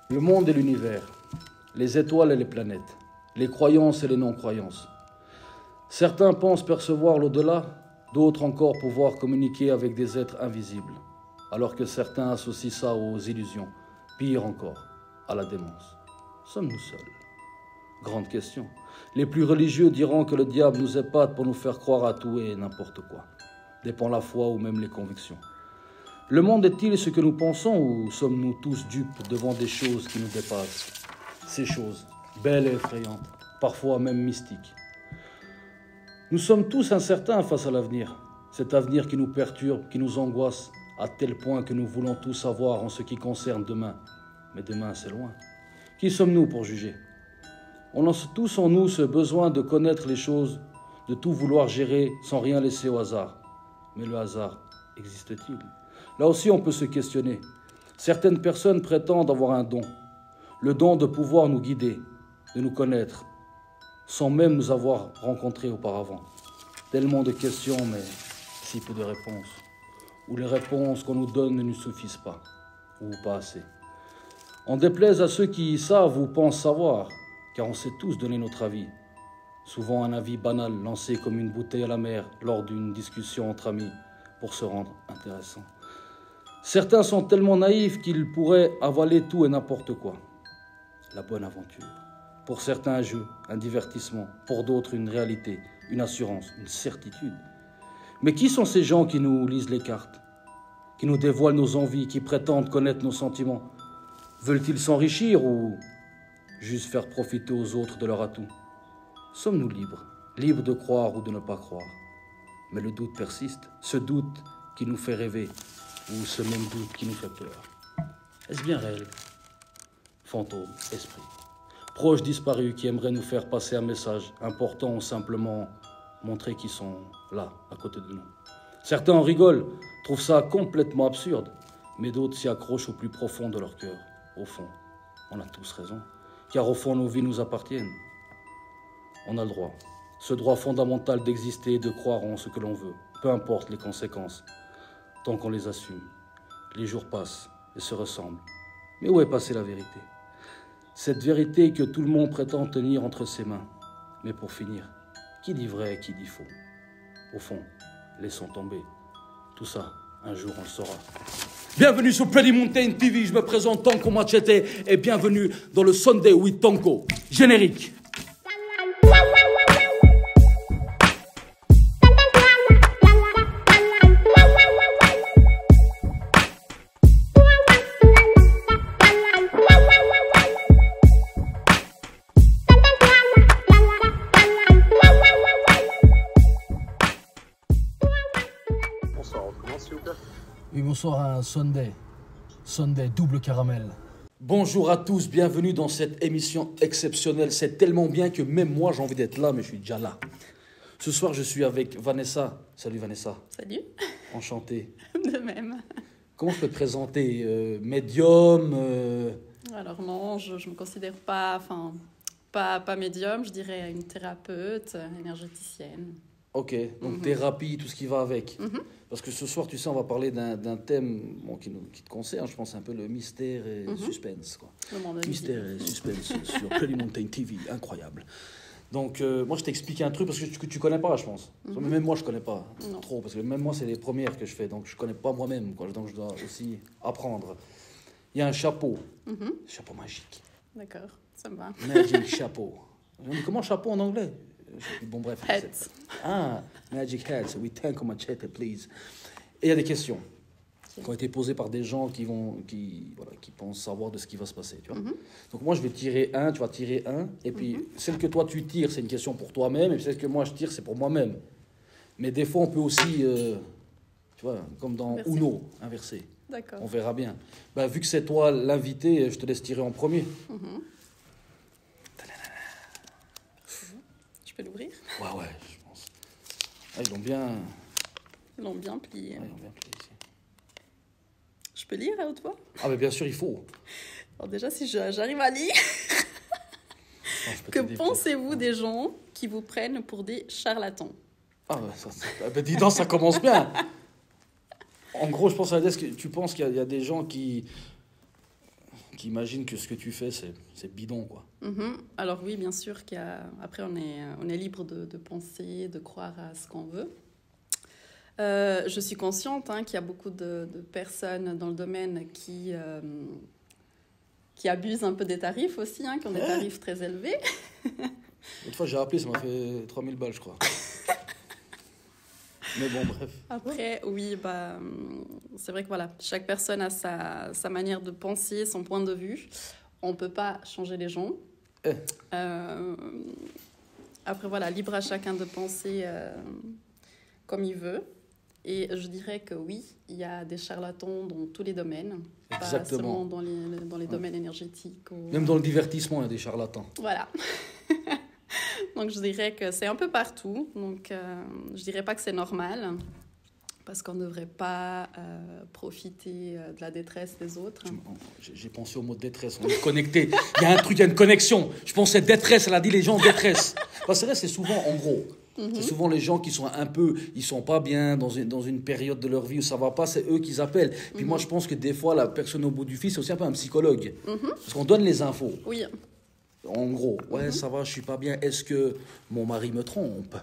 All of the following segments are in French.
Le monde et l'univers, les étoiles et les planètes, les croyances et les non-croyances. Certains pensent percevoir l'au-delà, d'autres encore pouvoir communiquer avec des êtres invisibles, alors que certains associent ça aux illusions, pire encore, à la démence. Sommes-nous seuls? Grande question. Les plus religieux diront que le diable nous épate pour nous faire croire à tout et n'importe quoi. Dépend la foi ou même les convictions. Le monde est-il ce que nous pensons ou sommes-nous tous dupes devant des choses qui nous dépassent? Ces choses, belles et effrayantes, parfois même mystiques. Nous sommes tous incertains face à l'avenir. Cet avenir qui nous perturbe, qui nous angoisse, à tel point que nous voulons tout savoir en ce qui concerne demain. Mais demain, c'est loin. Qui sommes-nous pour juger? On a tous en nous ce besoin de connaître les choses, de tout vouloir gérer sans rien laisser au hasard. Mais le hasard existe-t-il? Là aussi, on peut se questionner. Certaines personnes prétendent avoir un don. Le don de pouvoir nous guider, de nous connaître, sans même nous avoir rencontrés auparavant. Tellement de questions, mais si peu de réponses. Ou les réponses qu'on nous donne ne nous suffisent pas, ou pas assez. On déplaise à ceux qui savent ou pensent savoir, car on sait tous donner notre avis. Souvent un avis banal lancé comme une bouteille à la mer lors d'une discussion entre amis pour se rendre intéressant. Certains sont tellement naïfs qu'ils pourraient avaler tout et n'importe quoi. La bonne aventure. Pour certains un jeu, un divertissement. Pour d'autres une réalité, une assurance, une certitude. Mais qui sont ces gens qui nous lisent les cartes? Qui nous dévoilent nos envies, qui prétendent connaître nos sentiments? Veulent-ils s'enrichir ou juste faire profiter aux autres de leur atout? Sommes-nous libres? Libres de croire ou de ne pas croire? Mais le doute persiste, ce doute qui nous fait rêver, ou ce même doute qui nous fait peur. Est-ce bien réel? Fantôme, esprit, proches disparus qui aimeraient nous faire passer un message important ou simplement montrer qu'ils sont là, à côté de nous. Certains en rigolent, trouvent ça complètement absurde, mais d'autres s'y accrochent au plus profond de leur cœur. Au fond, on a tous raison, car au fond nos vies nous appartiennent. On a le droit, ce droit fondamental d'exister et de croire en ce que l'on veut, peu importe les conséquences, tant qu'on les assume. Les jours passent et se ressemblent. Mais où est passée la vérité? Cette vérité que tout le monde prétend tenir entre ses mains. Mais pour finir, qui dit vrai et qui dit faux? Au fond, laissons tomber. Tout ça, un jour on le saura. Bienvenue sur Pretty Mountain TV, je me présente Tanko Machete et bienvenue dans le Sunday with Tanko. Générique. Oui, bonsoir à un Sunday double caramel. Bonjour à tous, bienvenue dans cette émission exceptionnelle. C'est tellement bien que même moi j'ai envie d'être là, mais je suis déjà là. Ce soir, je suis avec Vanessa. Salut Vanessa. Salut. Enchanté. De même. Comment je peux te présenter? Médium Alors non, je me considère pas médium, je dirais une thérapeute, énergéticienne. Ok, donc thérapie, tout ce qui va avec. Parce que ce soir, tu sais, on va parler d'un thème qui te concerne, je pense, un peu le mystère et suspense. Quoi. Mystère et suspense sur Pretty Mountain TV, incroyable. Donc, moi, je t'explique un truc parce que tu connais pas, je pense. Même moi, je connais pas trop, parce que même moi, c'est les premières que je fais, donc je connais pas moi-même, quoi. Donc je dois aussi apprendre. Il y a un chapeau, chapeau magique. D'accord, ça me va. Magic chapeau. On dit comment chapeau en anglais? Bon, bref. Hat. Ah, magic hat. We Tanko Machete, please. Et il y a des questions qui ont été posées par des gens qui pensent savoir de ce qui va se passer. Tu vois. Donc moi, je vais tirer un, tu vas tirer un. Et puis, celle que toi, tu tires, c'est une question pour toi-même. Et puis, celle que moi, je tire, c'est pour moi-même. Mais des fois, on peut aussi, tu vois, comme dans Uno, inversé. D'accord. On verra bien. Ben, vu que c'est toi l'invité, je te laisse tirer en premier. Je peux l'ouvrir? Ouais, je pense. Ah, ils l'ont bien plié. Ouais, ils l'ont bien plié ici. Je peux lire à haute voix? Ah, mais bien sûr, il faut. Alors déjà, si j'arrive à lire... Que pensez-vous des gens qui vous prennent pour des charlatans? Ah, dis donc, ça commence bien. En gros, je pense à que tu penses qu'il y a des gens qui qui imaginent que ce que tu fais, c'est bidon, quoi. Alors oui, bien sûr qu'après, on est libre de penser, de croire à ce qu'on veut. Je suis consciente qu'il y a beaucoup de personnes dans le domaine qui abusent un peu des tarifs aussi, qui ont des tarifs très élevés. L'autre fois, j'ai appelé, ça m'a fait 3000 balles, je crois. Mais bon, bref. Après, oui, c'est vrai que voilà, chaque personne a sa manière de penser, son point de vue. On ne peut pas changer les gens. Après, voilà, libre à chacun de penser comme il veut. Et je dirais que oui, il y a des charlatans dans tous les domaines. Exactement. Pas seulement dans les domaines énergétiques. Même dans le divertissement, il y a des charlatans. Voilà. Donc, je dirais que c'est un peu partout. Donc, je dirais pas que c'est normal, parce qu'on ne devrait pas profiter de la détresse des autres. J'ai pensé au mot détresse. On est connecté. Il y a un truc, il y a une connexion. Je pensais détresse. Elle a dit les gens détresse. Parce que c'est souvent, en gros, c'est souvent les gens qui sont un peu, ils sont pas bien dans une période de leur vie où ça va pas. C'est eux qu'ils appellent. Puis moi, je pense que des fois, la personne au bout du fil, c'est aussi un peu un psychologue. Parce qu'on donne les infos. Oui. En gros, ouais, ça va, je suis pas bien. Est-ce que mon mari me trompe?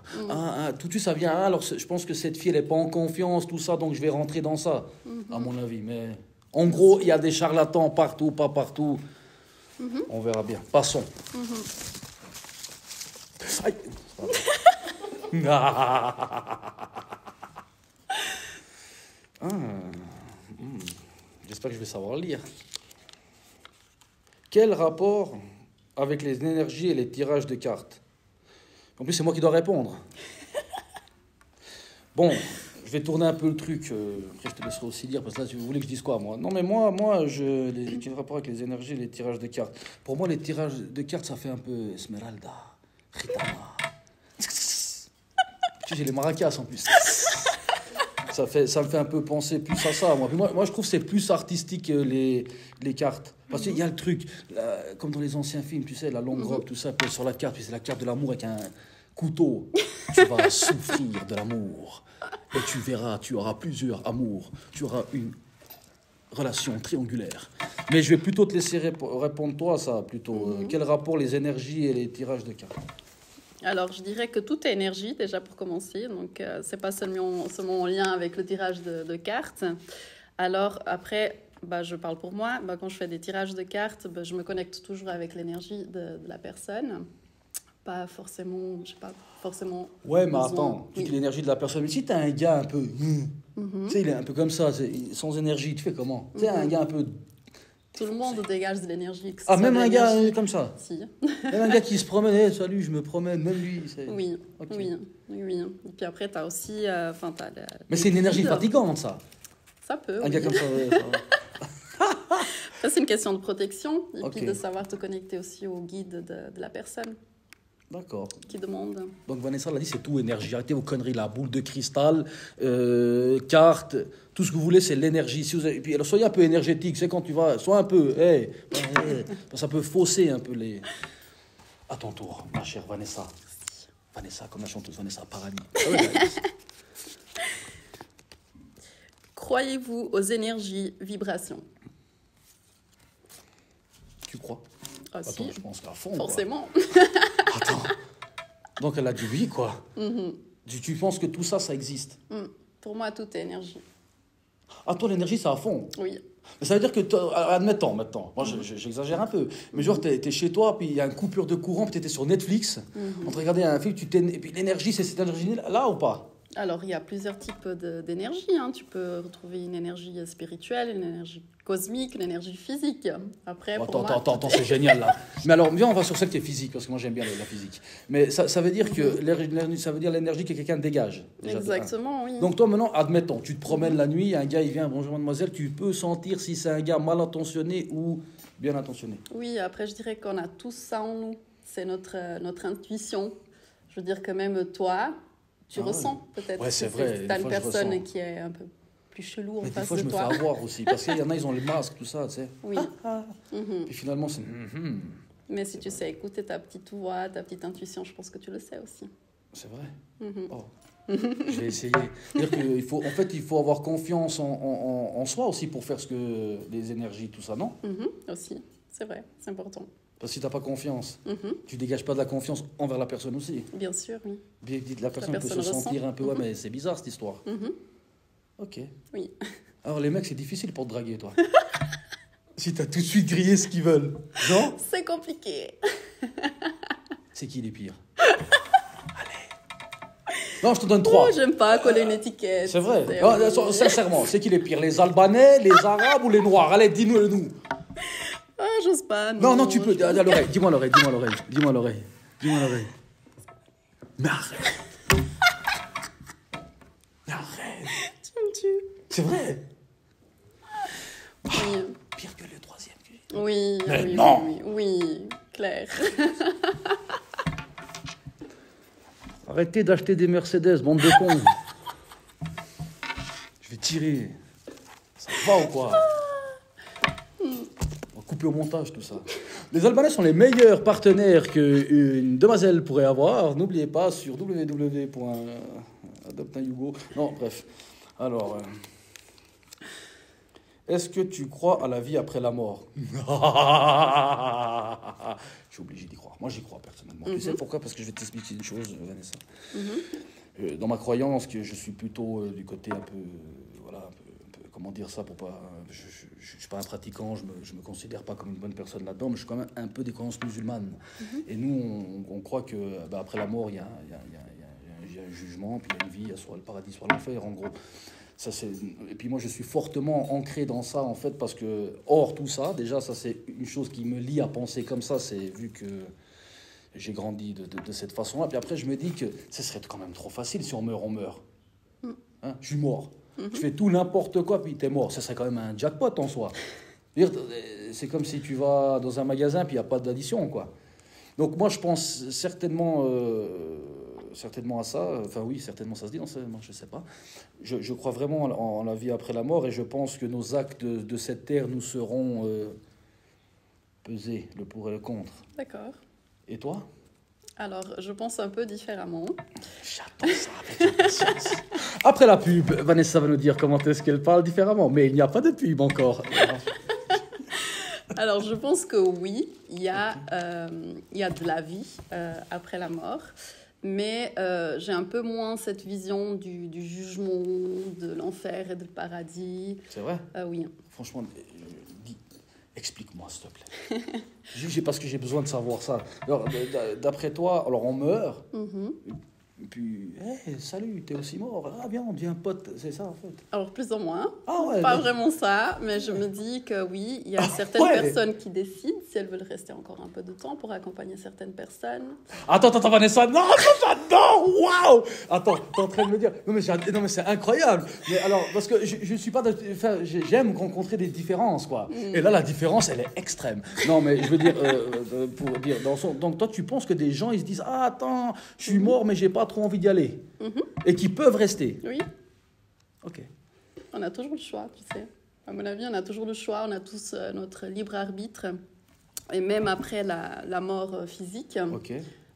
Tout de suite, ça vient. Alors, je pense que cette fille, elle n'est pas en confiance, tout ça, donc je vais rentrer dans ça, à mon avis. Mais en gros, il y a des charlatans partout, pas partout. On verra bien. Passons. Aïe. J'espère que je vais savoir lire. Quel rapport avec les énergies et les tirages de cartes? En plus, c'est moi qui dois répondre. Bon, je vais tourner un peu le truc. Après, je te laisserai aussi lire, parce que là, vous voulez que je dise quoi, moi? Non, mais moi, quel rapport avec les énergies et les tirages de cartes? Pour moi, les tirages de cartes, ça fait un peu Esmeralda, Ritana. J'ai les maracas, en plus. Ça me fait un peu penser plus à ça. Moi, je trouve que c'est plus artistique les cartes. Parce qu'il y a le truc, comme dans les anciens films, tu sais, la longue robe, tout ça, puis sur la carte, puis c'est la carte de l'amour avec un couteau. Tu vas souffrir de l'amour. Et tu verras, tu auras plusieurs amours. Tu auras une relation triangulaire. Mais je vais plutôt te laisser répondre toi à ça, plutôt. Quel rapport les énergies et les tirages de cartes? Alors, je dirais que tout est énergie, déjà pour commencer. Donc, c'est pas seulement en lien avec le tirage de cartes. Alors, après, je parle pour moi. Quand je fais des tirages de cartes, je me connecte toujours avec l'énergie de la personne. Pas forcément, je sais pas, forcément... Ouais, mais attends, tu dis l'énergie de la personne. Mais si tu as un gars un peu... Tu sais, il est un peu comme ça, sans énergie, tu fais comment? Tu sais, un gars un peu... Tout le monde dégage de l'énergie. Même un gars comme ça? Si. Même un gars qui se promène, salut, je me promène, même lui. Oui, okay. oui. Et puis après, tu as aussi... mais c'est une énergie fatigante, ça. Ça peut, Un gars comme ça, ça va. Ça, c'est une question de protection. Et puis de savoir te connecter aussi au guide de la personne. D'accord. Qui demande. Donc Vanessa l'a dit, c'est tout énergie. Arrêtez vos conneries là, boule de cristal, carte, tout ce que vous voulez, c'est l'énergie. Si vous avez... Puis, alors, soyez un peu énergétique, c'est quand tu vas, sois un peu, ça peut fausser un peu les... À ton tour, ma chère Vanessa. Vanessa, comme la chanteuse Vanessa Paradis. Croyez-vous aux énergies vibrations? Tu crois? Attends, si. Je pense qu'à fond. Forcément. Attends. Donc elle a dit oui, quoi. Tu penses que tout ça, ça existe? Pour moi, tout est énergie. Ah, toi, l'énergie, c'est à fond? Oui. Mais ça veut dire que, admettons, moi j'exagère un peu, mais genre t'es chez toi, puis il y a une coupure de courant, puis t'étais sur Netflix, on te regardait un film, et puis l'énergie, c'est cette énergie-là ou pas? Alors, il y a plusieurs types d'énergie. Tu peux retrouver une énergie spirituelle, une énergie cosmique, une énergie physique. Après, attends, c'est génial, là. Mais alors, viens, on va sur celle qui est physique, parce que moi, j'aime bien la physique. Mais ça veut dire que ça veut dire l'énergie que quelqu'un dégage. Déjà, exactement, oui. Donc toi, maintenant, admettons, tu te promènes la nuit, un gars, il vient, bonjour mademoiselle, tu peux sentir si c'est un gars mal intentionné ou bien intentionné. Oui, après, je dirais qu'on a tous ça en nous. C'est notre intuition. Je veux dire que même toi... Tu ressens peut-être c'est vrai. Tu as une personne qui est un peu plus chelou en face de toi. Des fois, je me fais avoir aussi. Parce qu'il y en a, ils ont les masques, tout ça, tu sais. Oui. Et finalement, c'est... Mais si tu sais écouter ta petite voix, ta petite intuition, je pense que tu le sais aussi. C'est vrai. Je vais essayer. C'est-à-dire qu'il faut, en fait, il faut avoir confiance en soi aussi pour faire ce que les énergies, tout ça, non? Aussi, c'est vrai, c'est important. Parce que si tu n'as pas confiance, tu dégages pas de la confiance envers la personne aussi. Bien sûr, oui. Bien, la personne peut se sentir un peu, ouais, mais c'est bizarre cette histoire. Ok. Oui. Alors les mecs, c'est difficile pour te draguer, toi. Si tu as tout de suite grillé ce qu'ils veulent. Non? C'est compliqué. C'est qui les pires? Non, je te donne 3. Oh, j'aime pas coller une étiquette. C'est vrai. Non, sincèrement, c'est qui les pires? Les Albanais, les Arabes ou les Noirs? Allez, dis-nous. Ah, j'ose pas. Non, tu peux. À l'oreille. Dis-moi à l'oreille. Mais arrête. Tu me tues. C'est vrai. Oui. Pire que le 3e que j'ai. Oui. Mais oui, non. Oui, Claire. Arrêtez d'acheter des Mercedes, bande de cons. Je vais tirer. Ça va ou quoi? On va couper au montage tout ça. Les Albanais sont les meilleurs partenaires qu'une demoiselle pourrait avoir. N'oubliez pas sur www.adoptunhugo. Non, bref. Alors, est-ce que tu crois à la vie après la mort? Je suis obligé d'y croire. Moi, j'y crois personnellement. Tu sais pourquoi? Parce que je vais t'expliquer une chose, Vanessa. Dans ma croyance, que je suis plutôt du côté un peu, comment dire ça pour pas. Je suis pas un pratiquant, je me considère pas comme une bonne personne là-dedans, mais je suis quand même un peu des croyances musulmanes. Et nous, on croit que après la mort, il y a un jugement, puis il y a une vie, il y a soit le paradis, soit l'enfer, en gros. Ça, et puis moi, je suis fortement ancré dans ça, en fait, parce que, hors tout ça, déjà, ça, c'est une chose qui me lie à penser comme ça, c'est vu que j'ai grandi de cette façon-là. Puis après, je me dis que ce serait quand même trop facile si on meurt, on meurt. Hein, je suis mort. Je fais tout n'importe quoi, puis t'es mort. Ça serait quand même un jackpot en soi. C'est comme si tu vas dans un magasin, puis il n'y a pas d'addition, quoi. Donc moi, je pense certainement à ça. Enfin oui, certainement ça se dit, non, je ne sais pas. Je crois vraiment en la vie après la mort, et je pense que nos actes de cette terre nous seront pesés, le pour et le contre. D'accord. Et toi? Alors, je pense un peu différemment. J'attends ça avec impatience. Après la pub, Vanessa va nous dire comment est-ce qu'elle parle différemment, mais il n'y a pas de pub encore. Alors, je pense que oui, il y a de la vie après la mort, mais j'ai un peu moins cette vision du jugement, de l'enfer et du paradis. C'est vrai? Oui. Franchement, explique-moi, s'il te plaît. Parce que j'ai besoin de savoir ça. Alors, d'après toi, alors on meurt, et puis, hey, salut, t'es aussi mort. Ah, bien, on devient pote, c'est ça en fait. Alors, plus ou moins. Ah ouais, pas vraiment ça, mais je me dis que oui, il y a certaines personnes qui décident si elles veulent rester encore un peu de temps pour accompagner certaines personnes. Attends, Vanessa, non, j'adore, waouh. Attends, t'es en train de me dire, non mais c'est incroyable. Mais alors, parce que je suis pas, j'aime rencontrer des différences, quoi. Et là, la différence, elle est extrême. Non, mais je veux dire, pour dire, donc toi, tu penses que des gens, ils se disent, ah attends, je suis mort, mais j'ai pas trop envie d'y aller, et qui peuvent rester. Oui. Ok. On a toujours le choix, tu sais. À mon avis, on a toujours le choix, on a tous notre libre arbitre. Et même après la mort physique,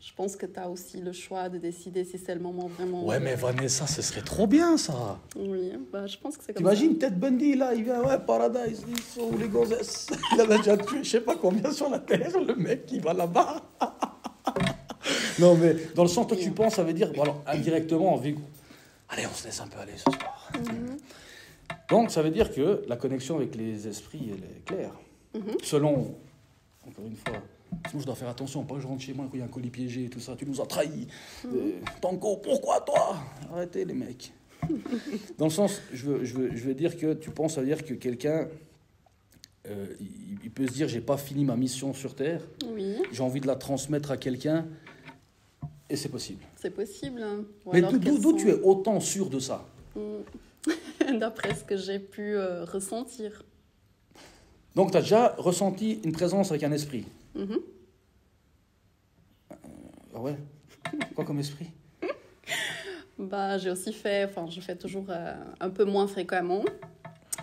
je pense que tu as aussi le choix de décider si c'est le moment vraiment... Ouais, mais Vanessa, ce serait trop bien, ça. Oui, je pense que c'est comme T'imagines, Ted Bundy, là, il vient, Paradise, ils sont où les gonzesses? Il en a déjà tué, je sais pas combien sur la terre, le mec, il va là-bas. Non, mais dans le sens que tu penses, ça veut dire, bon, alors, indirectement, allez, on se laisse un peu aller ce soir. Donc, ça veut dire que la connexion avec les esprits, elle est claire. Selon, encore une fois, sinon je dois faire attention, pas que je rentre chez moi quand il y a un colis piégé et tout ça, tu nous as trahis. Tango, pourquoi toi? Arrêtez les mecs. Dans le sens, je veux dire que tu penses, ça veut dire que quelqu'un, il peut se dire, j'ai pas fini ma mission sur Terre, j'ai envie de la transmettre à quelqu'un, et c'est possible. C'est possible. Mais d'où tu es autant sûr de ça? D'après ce que j'ai pu ressentir. Donc, tu as déjà ressenti une présence avec un esprit? Ah ouais? Quoi comme esprit? J'ai aussi fait, je fais toujours un peu moins fréquemment,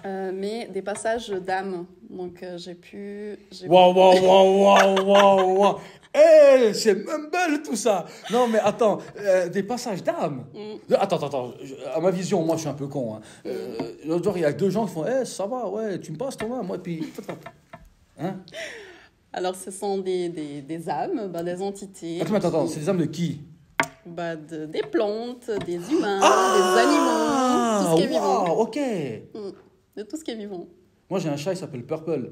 mais des passages d'âme. Donc, j'ai pu... Waouh! C'est Mumble tout ça. Non, mais attends, des passages d'âme. Attends, à ma vision, moi je suis un peu con. Hein. L'autre jour, il y a 2 gens qui font ça va, ouais, tu me passes ton main, moi, puis. Hein? Alors, ce sont des âmes, des entités. Attends, c'est des âmes de qui? Des plantes, des humains, des animaux, tout ce qui est vivant. Ok. De tout ce qui est vivant. Moi, j'ai un chat, il s'appelle Purple.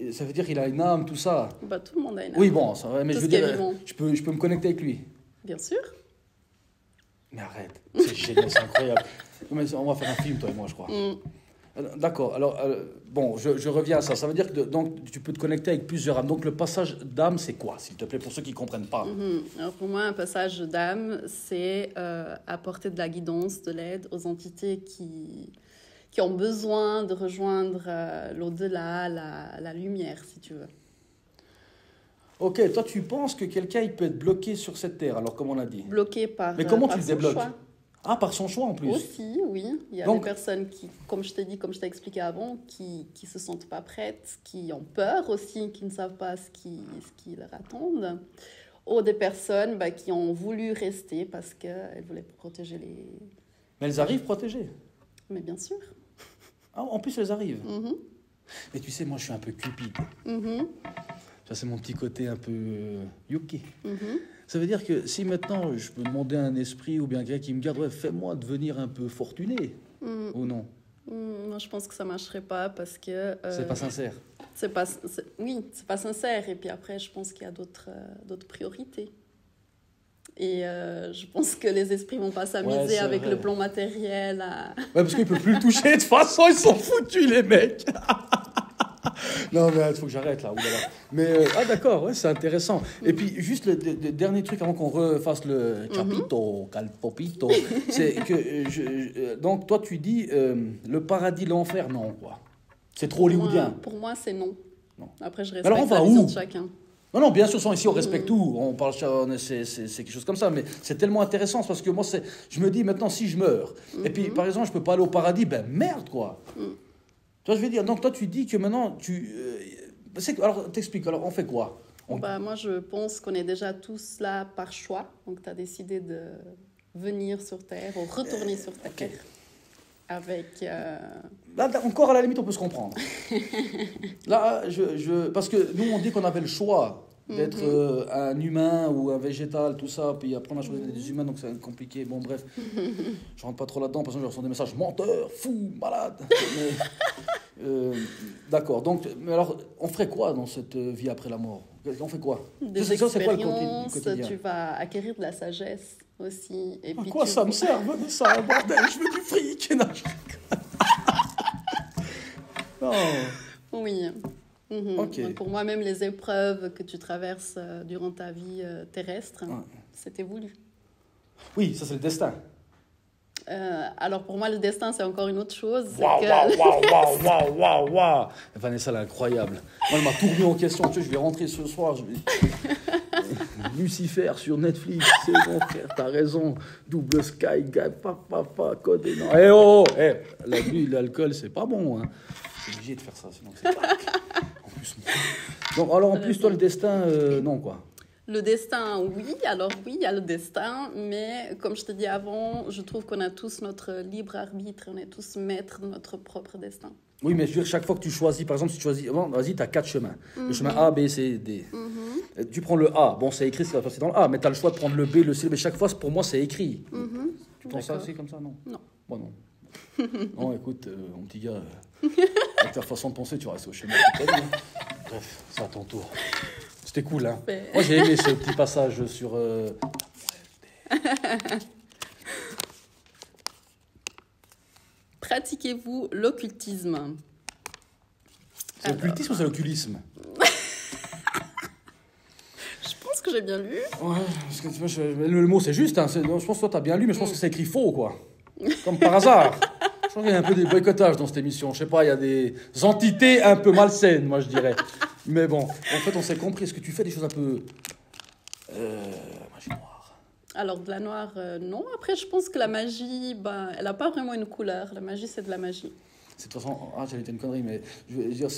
Et ça veut dire qu'il a une âme, tout ça. Tout le monde a une âme. Oui, bon, ça va, mais tout je veux dire, je peux me connecter avec lui. Bien sûr. Mais arrête, c'est génial, c'est incroyable. Mais on va faire un film, toi et moi, je crois. D'accord, alors, bon, je reviens à ça. Ça veut dire que donc, tu peux te connecter avec plusieurs âmes. Donc, le passage d'âme, c'est quoi, s'il te plaît, pour ceux qui ne comprennent pas? Alors, pour moi, un passage d'âme, c'est apporter de la guidance, de l'aide aux entités qui ont besoin de rejoindre l'au-delà, la lumière, si tu veux. Ok, toi, tu penses que quelqu'un il peut être bloqué sur cette terre, alors comme on l'a dit? Bloqué par Mais comment par tu le son débloques? choix. Par son choix en plus? Aussi, oui. Il y a des personnes qui, comme je t'ai dit, comme je t'ai expliqué avant, qui se sentent pas prêtes, qui ont peur aussi, qui ne savent pas ce qui leur attendent. Ou des personnes qui ont voulu rester parce qu'elles voulaient protéger les... Mais elles arrivent protégées? Mais bien sûr. En plus, elles arrivent. Mais tu sais, moi, je suis un peu cupide. Ça, c'est mon petit côté un peu yuki. Ça veut dire que si maintenant, je peux demander à un esprit ou bien quelqu'un qui me garde, fais-moi devenir un peu fortuné, ou non? Moi, je pense que ça ne marcherait pas parce que... c'est pas sincère. Oui, c'est pas sincère. Et puis après, je pense qu'il y a d'autres priorités. Et je pense que les esprits vont pas s'amuser avec le plan matériel. Parce qu'ils ne peuvent plus le toucher. De toute façon, ils sont foutus, les mecs. Non, mais il faut que j'arrête là. Mais d'accord, c'est intéressant. Et puis, juste le dernier truc avant qu'on refasse le chapito, calpopito, c'est que, donc, toi, tu dis le paradis, l'enfer, non, quoi. C'est trop hollywoodien. Pour moi, c'est non. Après, je respecte alors, on va la vision où de chacun. Non, bien sûr, ici on respecte tout, on parle, c'est quelque chose comme ça, mais c'est tellement intéressant parce que moi, je me dis maintenant, si je meurs, et puis par exemple, je peux pas aller au paradis, merde, quoi. Toi, je veux dire, donc toi, tu dis que maintenant, alors, t'expliques, alors on fait quoi? Moi, je pense qu'on est déjà tous là par choix, donc tu as décidé de venir sur Terre, ou retourner sur Terre. Okay. Avec... Là, encore à la limite, on peut se comprendre. Là, parce que nous, on dit qu'on avait le choix d'être un humain ou un végétal, tout ça, puis après, on a choisi des humains, donc c'est compliqué. Bon, bref, je rentre pas trop là-dedans, parce que je reçois des messages menteur, fou, malade. D'accord, donc, mais alors, on ferait quoi dans cette vie après la mort? On fait quoi? Des expériences, tu vas acquérir de la sagesse aussi. Et puis quoi ça me sert? Venez ça, bordel, je veux du fric. Non. Oui. Okay. Donc pour moi, même les épreuves que tu traverses durant ta vie terrestre, c'était voulu. Oui, ça c'est le destin. Alors pour moi, le destin, c'est encore une autre chose. Waouh. Vanessa, elle est incroyable. Moi, elle m'a tout remis en question. Tu sais, je vais rentrer ce soir. Lucifer sur Netflix, c'est bon frère, t'as raison. Double Sky, papa, code et non. La nuit, l'alcool, c'est pas bon. Hein. C'est obligé de faire ça, sinon c'est pas. En plus, donc, alors en plus, toi, le destin, non quoi. Le destin, oui. Alors oui, il y a le destin, mais comme je te dis avant, je trouve qu'on a tous notre libre arbitre, on est tous maîtres de notre propre destin. Oui, mais je veux dire, chaque fois que tu choisis, par exemple, si tu choisis, vas-y, tu as 4 chemins. Le chemin A, B, C, D. Tu prends le A, bon, c'est écrit, c'est dans le A, mais tu as le choix de prendre le B, le C, mais chaque fois, pour moi, c'est écrit. Tu penses ça aussi comme ça, non? Non. Bon, non. Non, écoute, mon petit gars, avec ta façon de penser, tu restes au chemin. Bref, c'est à ton tour. C'était cool, hein. Moi, j'ai aimé ce petit passage sur... Pratiquez-vous l'occultisme? C'est l'occultisme ou c'est l'occulisme? Je pense que j'ai bien lu. Ouais, parce que le mot c'est juste, hein, je pense que toi t'as bien lu, mais je pense que c'est écrit faux, quoi. Comme par hasard. Je pense qu'il y a un peu des boycottages dans cette émission. Je sais pas, il y a des entités un peu malsaines, moi je dirais. Mais bon, en fait on s'est compris. Est-ce que tu fais des choses un peu... magie noire? Alors de la noire, non. Après je pense que la magie, elle n'a pas vraiment une couleur. La magie c'est de la magie. C'est de toute façon... j'allais dire une connerie, mais je veux dire,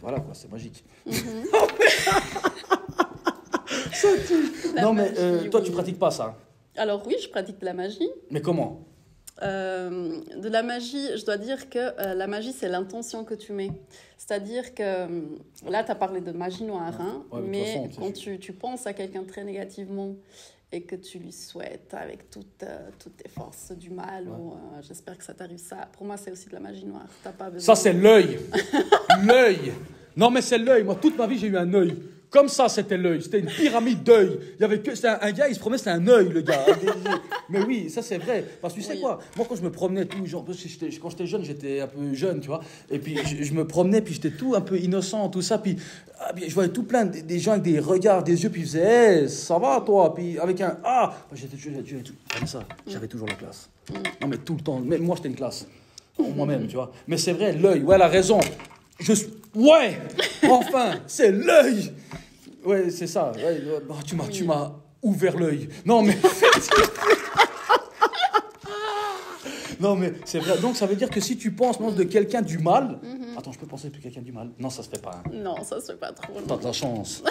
voilà quoi, c'est magique. Non, mais toi, oui. tu pratiques pas ça. Alors oui, je pratique de la magie. Mais comment? De la magie, je dois dire que la magie, c'est l'intention que tu mets. C'est-à-dire que là, tu as parlé de magie noire, hein, Ouais, mais façon, quand tu penses à quelqu'un très négativement et que tu lui souhaites avec toutes tes forces du mal, ou j'espère que ça t'arrive, ça, pour moi, c'est aussi de la magie noire. T'as pas besoin Ça, c'est l'œil. L'œil. Non, mais c'est l'œil. Moi, toute ma vie, j'ai eu un œil. Comme ça, c'était l'œil. C'était une pyramide d'œil. Il y avait que c'était un gars, il se promenait, c'était un œil, le gars. Mais oui, ça c'est vrai. Parce que tu sais quoi, moi quand je me promenais tout, genre, quand j'étais jeune, j'étais un peu jeune, tu vois. Et puis je me promenais, puis j'étais tout un peu innocent, tout ça. Puis je voyais tout plein des gens avec des regards, des yeux, puis ils faisaient, hey, ça va toi? Puis avec un j'étais tout comme ça. J'avais toujours la classe. Non mais tout le temps. Même moi j'étais une classe. Moi-même, tu vois. Mais c'est vrai, l'œil. Ouais, elle a raison. Ouais, enfin, c'est l'œil. Ouais, c'est ça. Ouais, tu m'as ouvert l'œil. Non, mais... non, mais c'est vrai. Donc, ça veut dire que si tu penses de quelqu'un du mal... Attends, je peux penser de quelqu'un du mal? Non, ça se fait pas. Hein. Non, ça se fait pas trop. T'as de la chance.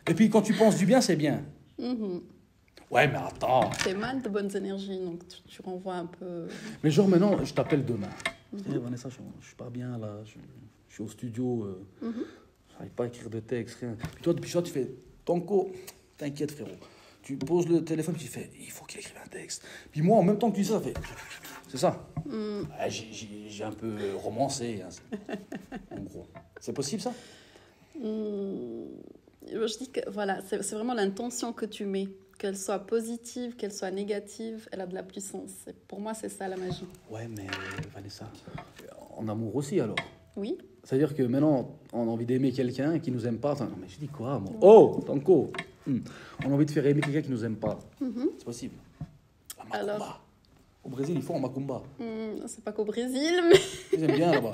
Et puis, quand tu penses du bien, c'est bien. Ouais, mais attends. C'est mal de bonnes énergies, donc tu renvoies un peu... Mais genre, maintenant, je t'appelle demain. Vanessa, je suis pas bien, là. Je suis au studio. J'arrive pas à écrire de texte, rien. Puis toi, depuis ça, tu fais Tanko, t'inquiète, frérot. Tu poses le téléphone, tu fais il faut qu'il écrive un texte. Puis moi, en même temps que tu dis ça, ça fait. C'est ça. J'ai un peu romancé, hein, en gros. C'est possible, ça? Je dis que voilà, c'est vraiment l'intention que tu mets. Qu'elle soit positive, qu'elle soit négative, elle a de la puissance. Et pour moi, c'est ça la magie. Ouais, mais Vanessa, en amour aussi, alors? Oui. C'est-à-dire que maintenant, on a envie d'aimer quelqu'un qui nous aime pas. Attends, non, mais je dis quoi, moi? Oh, Tanko. On a envie de faire aimer quelqu'un qui nous aime pas. C'est possible. La macumba. Alors... Au Brésil, ils font en macumba. C'est pas qu'au Brésil, mais... Ils aiment bien là-bas.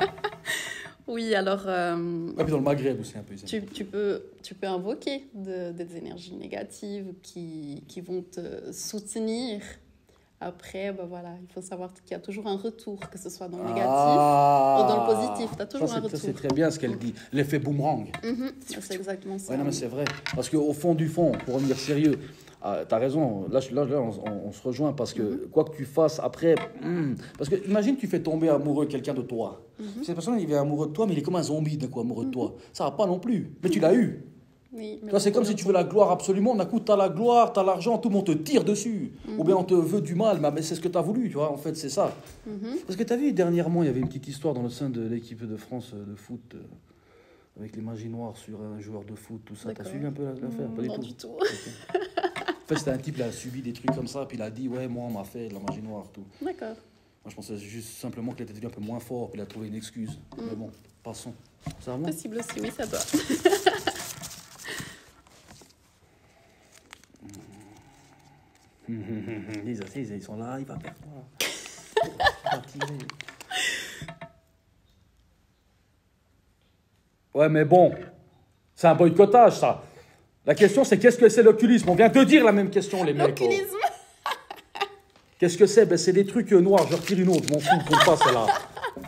Oui, alors... Et puis dans le Maghreb aussi, un peu. Tu peux invoquer des énergies négatives qui vont te soutenir. Après, voilà, il faut savoir qu'il y a toujours un retour, que ce soit dans le négatif ou dans le positif. Tu as toujours un retour. C'est très bien ce qu'elle dit. L'effet boomerang. C'est exactement ça. Ouais, non, mais c'est vrai. Parce qu'au fond du fond, pour revenir sérieux, tu as raison. Là on se rejoint parce que quoi que tu fasses après... parce que imagine tu fais tomber amoureux quelqu'un de toi. Cette personne, il est amoureux de toi, mais il est comme un zombie d'un coup amoureux de toi. Ça va pas non plus. Mais tu l'as eu. Oui, toi, c'est comme si tu veux la gloire absolument. D'un coup, tu as la gloire, tu as l'argent, tout le monde te tire dessus. Ou bien on te veut du mal, mais c'est ce que tu as voulu, tu vois. En fait, c'est ça. Parce que tu as vu, dernièrement, il y avait une petite histoire dans le sein de l'équipe de France de foot, avec les magies noires sur un joueur de foot, tout ça. Tu as suivi un peu l'affaire? Pas du tout. Okay. En fait, c'était un type qui a subi des trucs comme ça, puis il a dit, ouais, moi, on m'a fait de la magie noire, tout. D'accord. Moi, je pensais juste simplement qu'il était devenu un peu moins fort, puis il a trouvé une excuse. Mais bon, passons. Ça va, moi? Possible aussi, oui, ça doit. Ils sont là, il va perdre. Ouais, mais bon, c'est un boycottage, ça. La question, c'est qu'est-ce que c'est l'occultisme? On vient de dire la même question, les mecs. L'occultisme. Qu'est-ce que c'est? C'est des trucs noirs. Je retire une autre, je m'en fous, compte pas celle-là.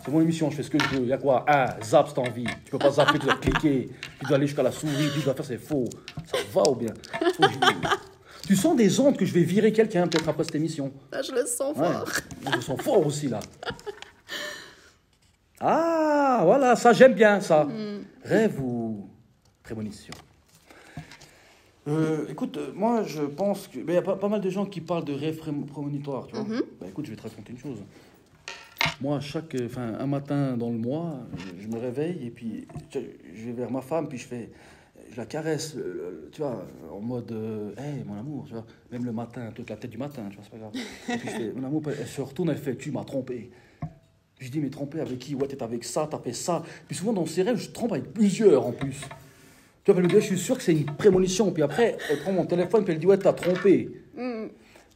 C'est mon émission, je fais ce que je veux. Il y a quoi? Zap, c'est envie. Tu peux pas zapper, tu dois cliquer. Tu dois aller jusqu'à la souris, puis tu dois faire, c'est faux. Ça va ou bien? Tu sens des ondes que je vais virer quelqu'un peut-être après cette émission? Là, je le sens fort. Je le sens fort aussi, là. Ah, voilà, ça, j'aime bien, ça. Rêve ou prémonition? Écoute, moi, je pense que... Il y a pas mal de gens qui parlent de rêve prémonitoire, tu vois. Écoute, je vais te raconter une chose. Moi, un matin dans le mois, je me réveille et puis je vais vers ma femme, puis je la caresse, tu vois, en mode hey, mon amour, tu vois, même le matin, toute la tête du matin, tu vois, c'est pas grave. Et puis je fais, mon amour, elle se retourne, elle fait, tu m'as trompé. Je dis, mais trompé avec qui? Ouais, t'es avec ça, t'as fait ça. Puis souvent dans ces rêves, je trompe avec plusieurs en plus. Tu vois, elle me dit, je suis sûr que c'est une prémonition. Puis après, elle prend mon téléphone, puis elle dit, ouais, t'as trompé.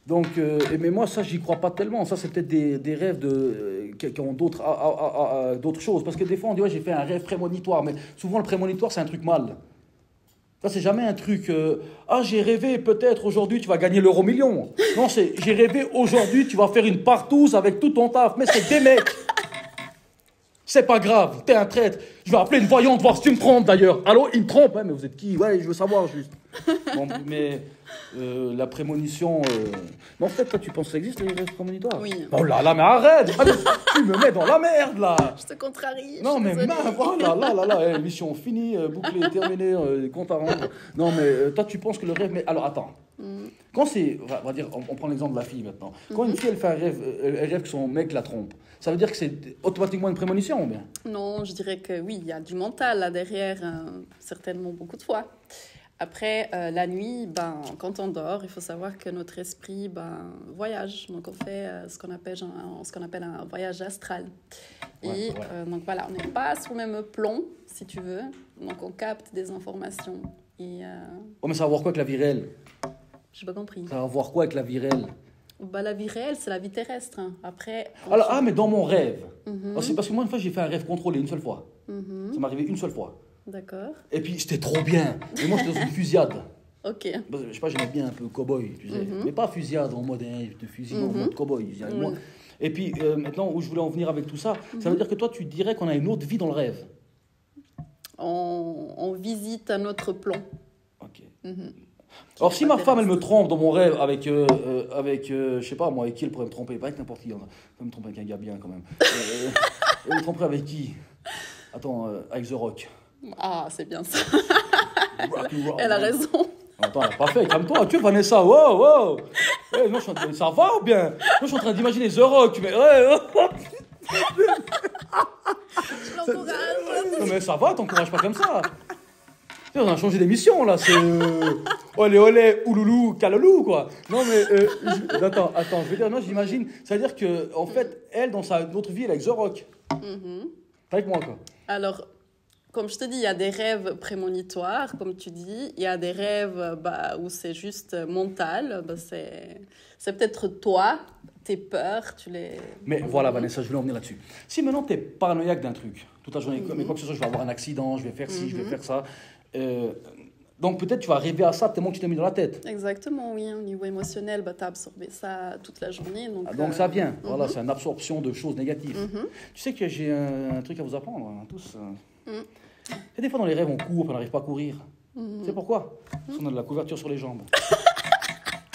Donc, mais moi, ça, j'y crois pas tellement. Ça, c'est peut-être des rêves qui ont d'autres choses. Parce que des fois, on dit, ouais, j'ai fait un rêve prémonitoire. Mais souvent, le prémonitoire, c'est un truc mal. Ça, c'est jamais un truc... j'ai rêvé, peut-être, aujourd'hui, tu vas gagner l'euro-million. Non, c'est, j'ai rêvé, aujourd'hui, tu vas faire une partouze avec tout ton taf. Mais c'est des mecs. C'est pas grave, t'es un traître. Je vais appeler une voyante, voir si tu me trompes, d'ailleurs. Allô, il me trompe, hein, mais vous êtes qui? Ouais, je veux savoir, juste. Bon, mais la prémonition... Mais en fait, toi, tu penses que ça existe, les rêves prémonitoires? Oui. Oh là là, mais arrête! Ah, mais tu me mets dans la merde, là! Je te contrarie. Non, mais désolée. mince, voilà, là, mission finie, bouclée, terminée, compte à rendre. Non, mais toi, tu penses que le rêve... Mais alors, attends. Quand c'est... On va dire, on prend l'exemple de la fille, maintenant. Quand une fille, elle fait un rêve, elle rêve que son mec la trompe, ça veut dire que c'est automatiquement une prémonition, ou bien? Non, je dirais que oui, il y a du mental là derrière, certainement beaucoup de fois. Après, la nuit, quand on dort, il faut savoir que notre esprit voyage. Donc, on fait ce qu'on appelle un voyage astral. Et donc, voilà, on n'est pas sur le même plomb, si tu veux. Donc, on capte des informations. Et, Oh, mais ça va voir quoi avec la vie réelle? j'ai pas compris. Ça va voir quoi avec la vie réelle? La vie réelle, c'est la vie terrestre. Hein. Après, Alors, mais dans mon rêve. C'est parce que moi, une fois, j'ai fait un rêve contrôlé, une seule fois. Ça m'est arrivé une seule fois. D'accord. Et puis, c'était trop bien. Et moi, j'étais dans une fusillade. Ok. Je sais pas, j'aimais bien un peu cow-boy, tu sais. Mais pas fusillade en mode, je te fusille en mode cow-boy. Moi. Et puis, maintenant, où je voulais en venir avec tout ça, ça veut dire que toi, tu dirais qu'on a une autre vie dans le rêve. On visite un autre plomb. Ok. Alors, si ma femme, elle me trompe dans mon rêve avec je sais pas, moi, avec qui elle pourrait me tromper? Pas avec n'importe qui. Elle peut me tromper avec un gars bien, quand même. Elle me tromperait avec qui? Attends, avec The Rock. Ah, c'est bien ça. Rock. Elle a raison. Attends, parfait, calme-toi. Tu es Vanessa, wow. Hey, non, ça va ou bien? Moi, je suis en train d'imaginer The Rock. Mais, Je l'encourage. non, mais ça va, t'encourages pas comme ça. On a changé d'émission, là. C'est olé, ouloulou, calolou, quoi. Non, mais attends, je veux dire, non, j'imagine. C'est-à-dire que, en fait, elle, dans sa autre vie, elle est avec The Rock. T'es avec moi, quoi. Alors, comme je te dis, il y a des rêves prémonitoires, comme tu dis. Il y a des rêves où c'est juste mental. C'est peut-être toi, tes peurs, tu les... Mais voilà, Vanessa, je voulais en venir là-dessus. Si maintenant, t'es paranoïaque d'un truc, toute la journée, mais quoi que ce soit, je vais avoir un accident, je vais faire ci, je vais faire ça. Donc peut-être tu vas rêver à ça tellement que tu t'es mis dans la tête. Exactement, oui. Au niveau émotionnel, tu as absorbé ça toute la journée. Donc, ça vient. Voilà, c'est une absorption de choses négatives. Tu sais que j'ai un truc à vous apprendre, hein, tous. Et des fois dans les rêves, on court, on n'arrive pas à courir. Tu sais pourquoi? Parce qu'on a de la couverture sur les jambes.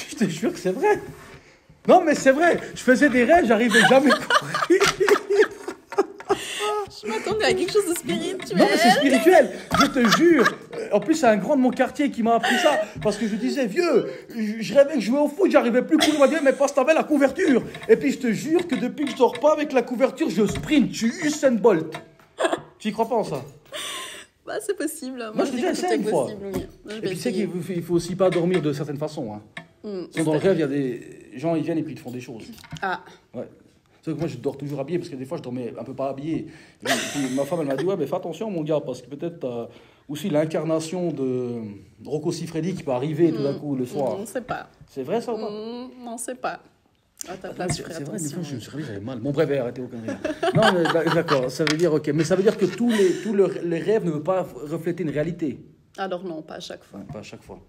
Je te jure que c'est vrai. Non, mais c'est vrai. Je faisais des rêves, j'arrivais jamais à courir. Je m'attendais à quelque chose de spirituel. Non, mais c'est spirituel, je te jure. En plus, c'est un grand de mon quartier qui m'a appris ça. Parce que je disais, vieux, je rêvais que je jouais au foot, j'arrivais plus à courir. Il m'a dit, mais passe ta la couverture. Et puis, je te jure que depuis que je dors pas avec la couverture, je sprint. Je suis Usain Bolt. Tu y crois pas en ça? C'est possible. Moi, je te dis, essaie une fois. Oui. Et puis, tu sais qu'il faut aussi pas dormir de certaines façons. Hein. Dans le rêve, il y a des gens, ils viennent et puis ils te font des choses. Ah. Ouais. C'est que moi, je dors toujours habillé, parce que des fois, je dormais un peu pas habillé. Et puis, ma femme, elle m'a dit, ouais, mais fais attention, mon gars, parce que peut-être t'as aussi l'incarnation de Rocco Siffredi qui peut arriver tout d'un coup le soir. On ne sait pas. C'est vrai, ça, ou pas? On ne sait pas. À ta place, je ferai c'est vrai, des attention. fois, je me suis réveillé, j'avais mal. Mon bref, arrêtez aucun rire. Non, mais d'accord, ça veut dire, ok. Mais ça veut dire que tous les rêves ne veulent pas refléter une réalité. Alors non, pas à chaque fois. Enfin, pas à chaque fois.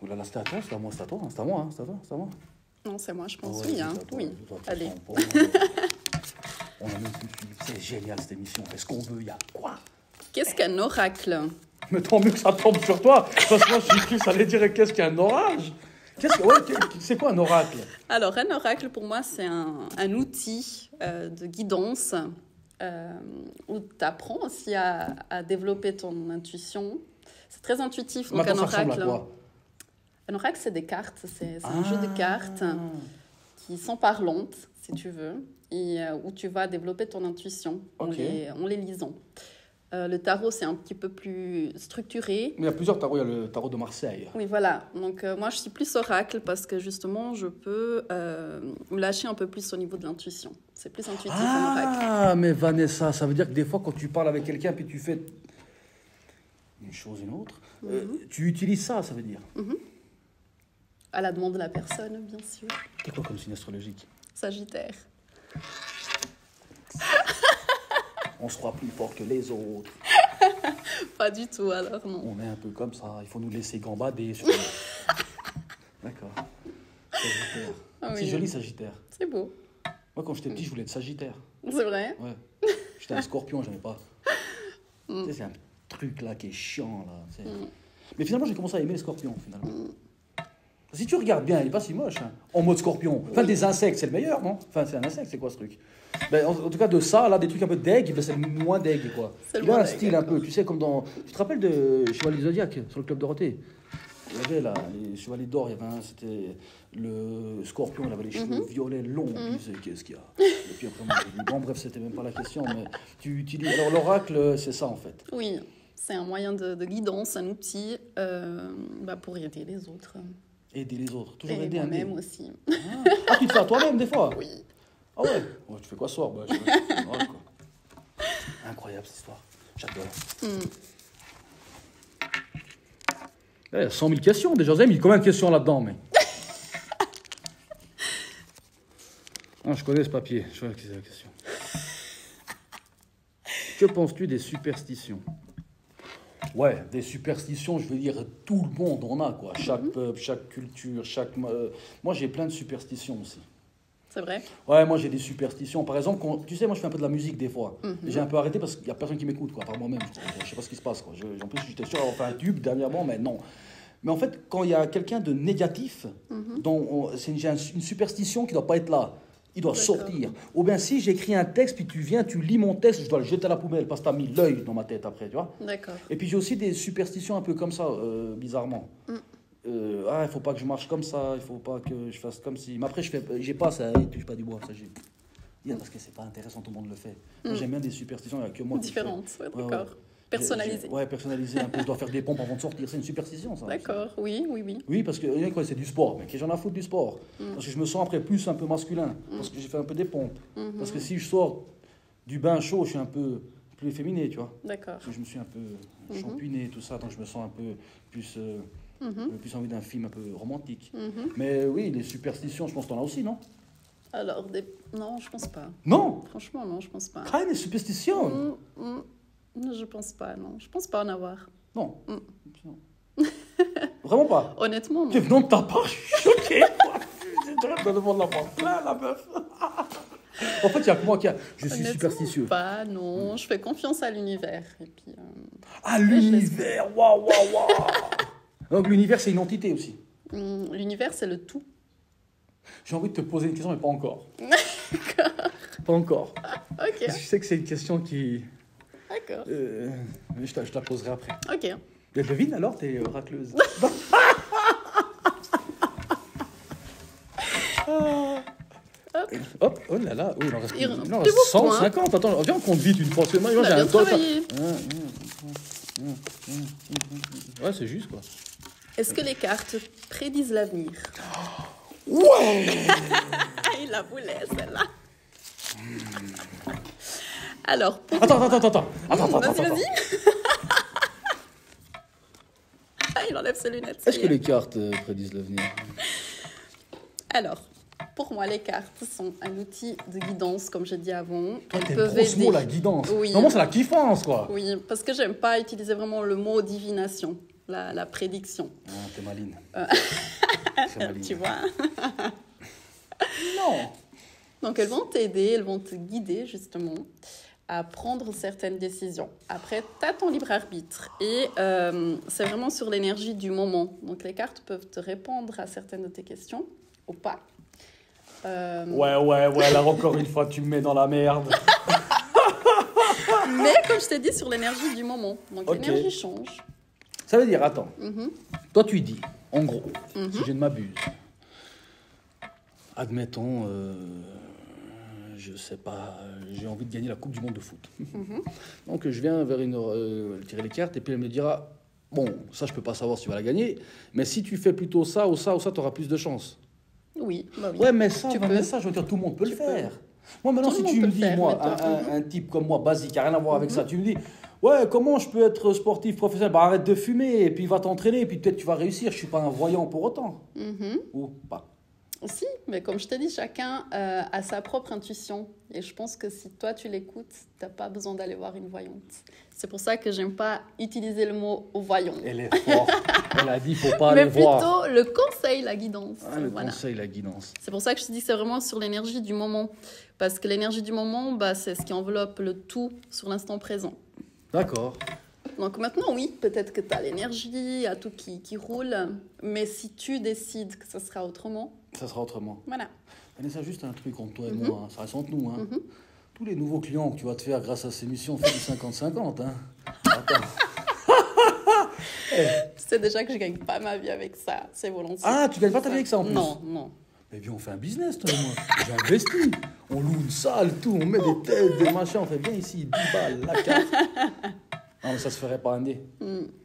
Oh là là, c'était à toi, c'était à moi, c'était à toi, c'est à moi, c'est à moi. Non, c'est moi, je pense. Ouais, Oui, c'est hein. à toi, Oui. toi, Allez. On a même plus suivi. C'est génial cette émission. On fait ce qu'on veut. Il y a quoi? Qu'est-ce qu'un oracle? Mais tant mieux que ça tombe sur toi. Parce que moi, je suis cru que ça allait dire qu'est-ce qu'un orage? C'est quoi un oracle? Alors, un oracle, pour moi, c'est un outil de guidance où tu apprends aussi à développer ton intuition. C'est très intuitif. Donc, Maintenant, un ça ressemble oracle. à quoi? Un oracle, c'est des cartes. C'est un jeu de cartes qui sont parlantes, si tu veux, et où tu vas développer ton intuition en les lisant. Le tarot, c'est un petit peu plus structuré. Mais il y a plusieurs tarots. Il y a le tarot de Marseille. Oui, voilà. Donc, moi, je suis plus oracle parce que, justement, je peux me lâcher un peu plus au niveau de l'intuition. C'est plus intuitif, un oracle. Ah, mais Vanessa, ça veut dire que des fois, quand tu parles avec quelqu'un, puis tu fais une chose, une autre, tu utilises ça veut dire. À la demande de la personne, bien sûr. T'es quoi comme signe astrologique? Sagittaire. On se croit plus fort que les autres. Pas du tout, alors non. On est un peu comme ça. Il faut nous laisser gambader. D'accord. Sagittaire. Ah oui. C'est joli, Sagittaire. C'est beau. Moi, quand j'étais petit, je voulais être Sagittaire. C'est vrai? Ouais. J'étais un scorpion, j'aimais pas. Tu sais, c'est un truc là qui est chiant. Là. Mais finalement, j'ai commencé à aimer les scorpions, finalement. Si tu regardes bien, il n'est pas si moche, hein, en mode scorpion. Enfin, des insectes, c'est le meilleur, non? Enfin, c'est un insecte, c'est quoi ce truc? Ben, en tout cas, de ça, là, des trucs un peu deg, ben, c'est le moins deg, quoi. Il a un style un peu, tu sais, comme dans... Tu te rappelles de Chevalier Zodiac, sur le Club Dorothée? Il y avait là, les Chevaliers d'Or, il y avait un, c'était le scorpion, il avait les cheveux violets longs, puis c'est qu'est-ce qu'il y a? Et puis après, moi, j'ai dit, bon, bref, c'était même pas la question, mais tu dis... Alors, l'oracle, c'est ça, en fait. Oui, c'est un moyen de guidance, un outil pour aider les autres. Aider les autres, toujours et aider un moi-même aussi. Ah, tu te fais à toi-même, des fois? Oui. Ah ouais? Tu fais quoi ce soir? Je sais pas. Quoi. Incroyable, cette histoire. J'adore. Il y a 100 000 questions, déjà. Vous avez mis combien de questions là-dedans, mais... je connais ce papier. Je vois que c'est la question. Que penses-tu des superstitions? Ouais, des superstitions, je veux dire, tout le monde en a, quoi. Chaque peuple, chaque culture, chaque... Moi, j'ai plein de superstitions aussi. C'est vrai? Ouais, moi, j'ai des superstitions. Par exemple, tu sais, moi, je fais un peu de la musique, des fois. J'ai un peu arrêté parce qu'il n'y a personne qui m'écoute, quoi, par moi-même. Je sais pas ce qui se passe, quoi. En plus, j'étais sûr d'avoir fait un tube dernièrement, mais non. Mais en fait, quand il y a quelqu'un de négatif, j'ai une superstition qui ne doit pas être là. Il doit sortir. Ou bien si j'écris un texte, puis tu viens, tu lis mon texte, je dois le jeter à la poubelle parce que tu as mis l'œil dans ma tête après, tu vois. D'accord. Et puis j'ai aussi des superstitions un peu comme ça, bizarrement. Il faut pas que je marche comme ça, il faut pas que je fasse comme si. Mais après, j'ai pas ça, il touche pas du bois, ça j'ai. Parce que c'est pas intéressant, tout le monde le fait. Moi, j'aime bien des superstitions, il n'y a que moi. Différentes, ouais, d'accord. Personnalisées. Ouais, personnalisées un peu. Je dois faire des pompes avant de sortir, c'est une superstition, ça. D'accord, oui. Oui, parce que c'est du sport, mais que j'en ai à foutre du sport. Parce que je me sens après plus un peu masculin, parce que j'ai fait un peu des pompes. Parce que si je sors du bain chaud, je suis un peu plus efféminé, tu vois. D'accord. Parce que je me suis un peu champiné, tout ça, donc je me sens un peu plus, plus envie d'un film un peu romantique. Mais oui, les superstitions, je pense que t'en as aussi, non? Alors, non, je pense pas. Non? Franchement, non, je pense pas. Des superstitions? Je pense pas, non. Je pense pas en avoir. Non. Vraiment pas? Honnêtement, non. Non, t'as pas? Je suis choqué, quoi. Dans le monde de la mort. Plein, la meuf. En fait, il y a que moi qui je suis superstitieux. Pas, non. Je fais confiance à l'univers. Et puis, l'univers! Waouh! Donc, l'univers, c'est une entité aussi. L'univers, c'est le tout. J'ai envie de te poser une question, mais pas encore. D'accord. Pas encore. Ok. Parce que je sais que c'est une question qui... D'accord. Je te la poserai après. Ok. Devine alors, t'es racleuse. Hop, oh là là, il en reste, il en reste 150. Attends, viens, on compte vite une fois. Parce que moi, j'ai un dos. Ouais, c'est juste, quoi. Est-ce que les cartes prédisent l'avenir? Ouais. Il la voulait, celle-là. Alors, Attends. Vas-y. Il enlève ses lunettes. Est-ce que les cartes prédisent l'avenir? Alors, pour moi, les cartes sont un outil de guidance, comme j'ai dit avant. Elles peuvent aider. Mot, la guidance. Oui. Normalement, c'est la kiffance, quoi. Oui, parce que j'aime pas utiliser vraiment le mot divination, la prédiction. Ah, t'es maline. Tu vois. Non. Donc, elles vont t'aider, elles vont te guider, justement, à prendre certaines décisions. Après, tu as ton libre arbitre. Et c'est vraiment sur l'énergie du moment. Donc, les cartes peuvent te répondre à certaines de tes questions, ou pas. Ouais, là, encore une fois, tu me mets dans la merde. Mais, comme je t'ai dit, sur l'énergie du moment. Donc, l'énergie change. Ça veut dire, attends. Toi, tu dis, en gros, si je ne m'abuse, admettons... je sais pas, j'ai envie de gagner la Coupe du Monde de foot. Donc je viens vers tirer les cartes et puis elle me dira, bon, ça je peux pas savoir si tu vas la gagner, mais si tu fais plutôt ça ou ça, tu auras plus de chance. Oui, bah oui. Ouais, mais ça, je veux dire, tout le monde peut le faire. Moi maintenant, si tu me dis, un type comme moi, basique, qui n'a rien à voir avec ça, tu me dis, ouais, comment je peux être sportif professionnel? Bah arrête de fumer et puis va t'entraîner et puis peut-être tu vas réussir, je suis pas un voyant pour autant. Ou pas. Si, mais comme je t'ai dit, chacun a sa propre intuition. Et je pense que si toi, tu l'écoutes, tu n'as pas besoin d'aller voir une voyante. C'est pour ça que j'aime pas utiliser le mot voyant. Elle est forte. Elle a dit, faut pas aller voir. Mais plutôt le conseil, la guidance. Le conseil, la guidance. C'est pour ça que je te dis que c'est vraiment sur l'énergie du moment. Parce que l'énergie du moment, c'est ce qui enveloppe le tout sur l'instant présent. D'accord. Donc maintenant, oui, peut-être que tu as l'énergie, il y a tout qui roule, mais si tu décides que ça sera autrement... Ça sera autrement. Voilà. Vanessa, juste un truc entre toi et moi, hein. Ça reste entre nous. Hein. Tous les nouveaux clients que tu vas te faire grâce à ces missions, fais du 50-50. Hein. Attends. Tu sais déjà que je gagne pas ma vie avec ça, c'est volontiers. Ah, tu gagnes pas ta vie avec ça en plus? Non, non. Mais bien, on fait un business, toi et moi. J'ai investi. On loue une salle, tout. On met des têtes, des machins. On fait bien ici, 10 balles, la carte. Non, mais ça se ferait pas, Andy.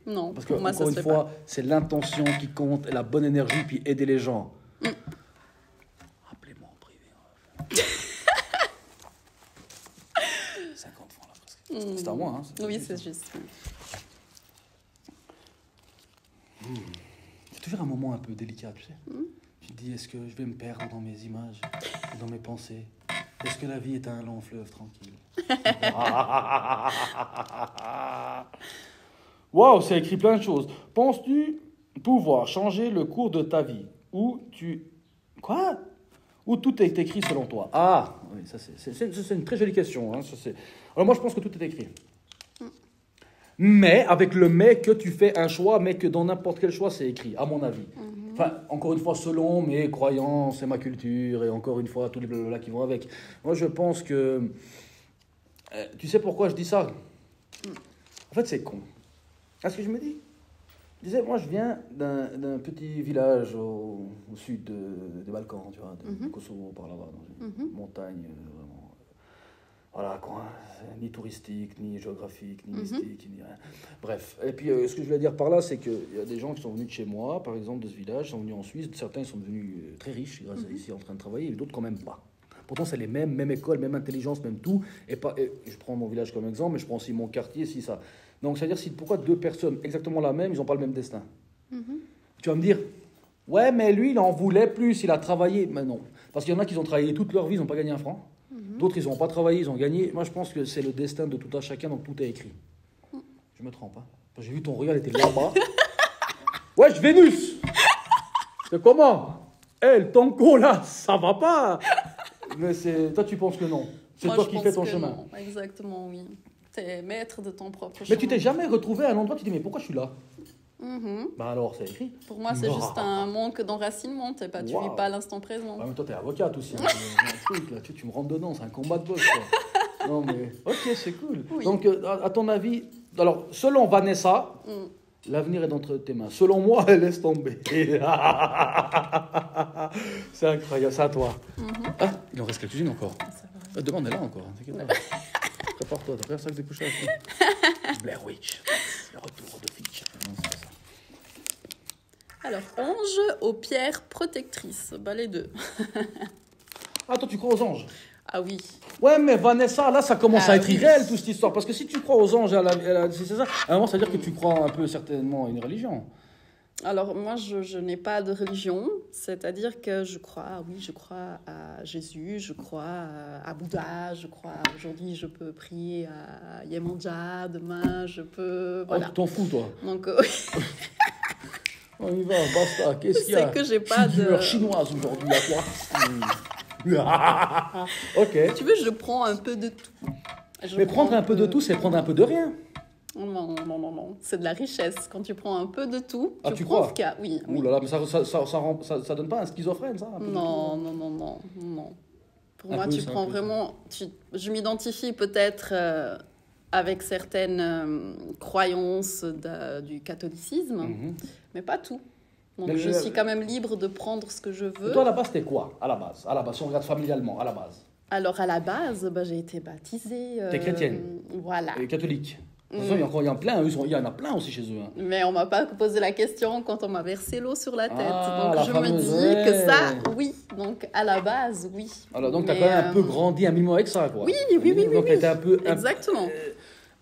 Non, Parce que, pour moi, ça encore se une fait fois, pas. c'est l'intention qui compte, et la bonne énergie, puis aider les gens. Appelez-moi en privé. 50 francs, là, presque. C'est à moi, hein. Oui, c'est juste. C'est toujours un moment un peu délicat, tu sais. Tu te dis, est-ce que je vais me perdre dans mes images, dans mes pensées? Est-ce que la vie est un long fleuve tranquille? Waouh, ça écrit plein de choses. Penses-tu pouvoir changer le cours de ta vie? Quoi? Où tout est écrit selon toi? Ah, oui, ça c'est une très jolie question. Hein, alors moi, je pense que tout est écrit. Mais, avec le mais, que tu fais un choix, mais que dans n'importe quel choix, c'est écrit, à mon avis. Enfin, encore une fois, selon mes croyances et ma culture, et encore une fois, tous les blablabla qui vont avec. Moi, je pense que... tu sais pourquoi je dis ça? En fait, c'est con. Est-ce que je me dis? Je disais, moi, je viens d'un petit village au sud des Balkans, tu vois, du Kosovo, par là-bas, dans une montagne, vraiment... Voilà, quoi. Ni touristique, ni géographique, ni mystique, ni rien. Bref. Et puis, ce que je voulais dire par là, c'est qu'il y a des gens qui sont venus de chez moi, par exemple, de ce village, sont venus en Suisse. Certains sont devenus très riches, grâce à ici, en train de travailler, et d'autres quand même pas. Pourtant, c'est les mêmes, même école, même intelligence, même tout. Et je prends mon village comme exemple, mais je prends aussi mon quartier, si ça. Donc, c'est-à-dire, pourquoi deux personnes exactement la même, ils n'ont pas le même destin? Tu vas me dire, ouais, mais lui, il en voulait plus, il a travaillé. Mais non. Parce qu'il y en a qui ont travaillé toute leur vie, ils n'ont pas gagné un franc. D'autres, ils n'ont pas travaillé, ils ont gagné. Moi, je pense que c'est le destin de tout un chacun, donc tout est écrit. Je me trompe, hein. J'ai vu ton regard, il était là-bas. Wesh, Vénus! C'est comment? Le tonko, là, ça va pas! Mais toi, tu penses que non. C'est Moi, toi je qui pense fais ton que chemin. non. Exactement, oui. T'es maître de ton propre chemin. Mais tu t'es jamais retrouvé à un endroit, tu te dis, mais pourquoi je suis là? Bah alors, c'est écrit. Pour moi, c'est juste un manque d'enracinement. Tu vis pas l'instant présent. Ah, mais toi, t'es avocate aussi. Hein. Un truc, là, tu me rentres dedans, c'est un combat de boxe. Quoi. Non, mais ok, c'est cool. Oui. Donc, à ton avis, alors, selon Vanessa, l'avenir est entre tes mains. Selon moi, laisse tomber. C'est incroyable, c'est à toi. Ah, il en reste quelques-unes encore. Demande, elle est là encore, t'inquiète pas. Prépare-toi, t'as pris un sac de couchage. Blair Witch, le retour de Fitch. Non, c'est pas ça. Alors, ange aux pierres protectrices. Les deux. Ah, toi, tu crois aux anges? Ah oui. Ouais, mais Vanessa, là, ça commence à être oui. irréel, toute cette histoire. Parce que si tu crois aux anges, c'est ça, à un moment, ça veut dire que tu crois un peu, certainement, à une religion. Alors, moi, je n'ai pas de religion. C'est-à-dire que je crois à Jésus, je crois à Bouddha, aujourd'hui, je peux prier à Yemanja, demain, je peux... Voilà. Oh, tu t'en fous, toi. Donc, On y va, basta. Qu'est-ce qu'il y a? C'est que j'ai pas de... d'humeur chinoise aujourd'hui, à toi. Ok. Tu veux, je prends un peu de tout. Mais prendre un peu de tout, c'est prendre un peu de rien. Non. C'est de la richesse. Quand tu prends un peu de tout, Ah, tu tu prends crois? ce qu'il y a. Oui. Ouh là là, mais ça donne pas un schizophrène, ça? Un peu de Non. Pour moi, tu prends vraiment... Je m'identifie peut-être avec certaines croyances du catholicisme, mais pas tout. Donc, Mais je suis quand même libre de prendre ce que je veux. Et toi, à la base, t'es quoi? À la base, si on regarde familialement, à la base. Alors, à la base, j'ai été baptisée... T'es chrétienne? Voilà. Et catholique? De toute façon, il y en a plein aussi chez eux. Hein. Mais on m'a pas posé la question quand on m'a versé l'eau sur la tête. Ah, donc la je fameuse, me dis que ça, oui. Donc à la base, oui. Alors donc t'as quand même un peu grandi un minimum avec ça, quoi. Oui. Donc t'étais un peu exactement.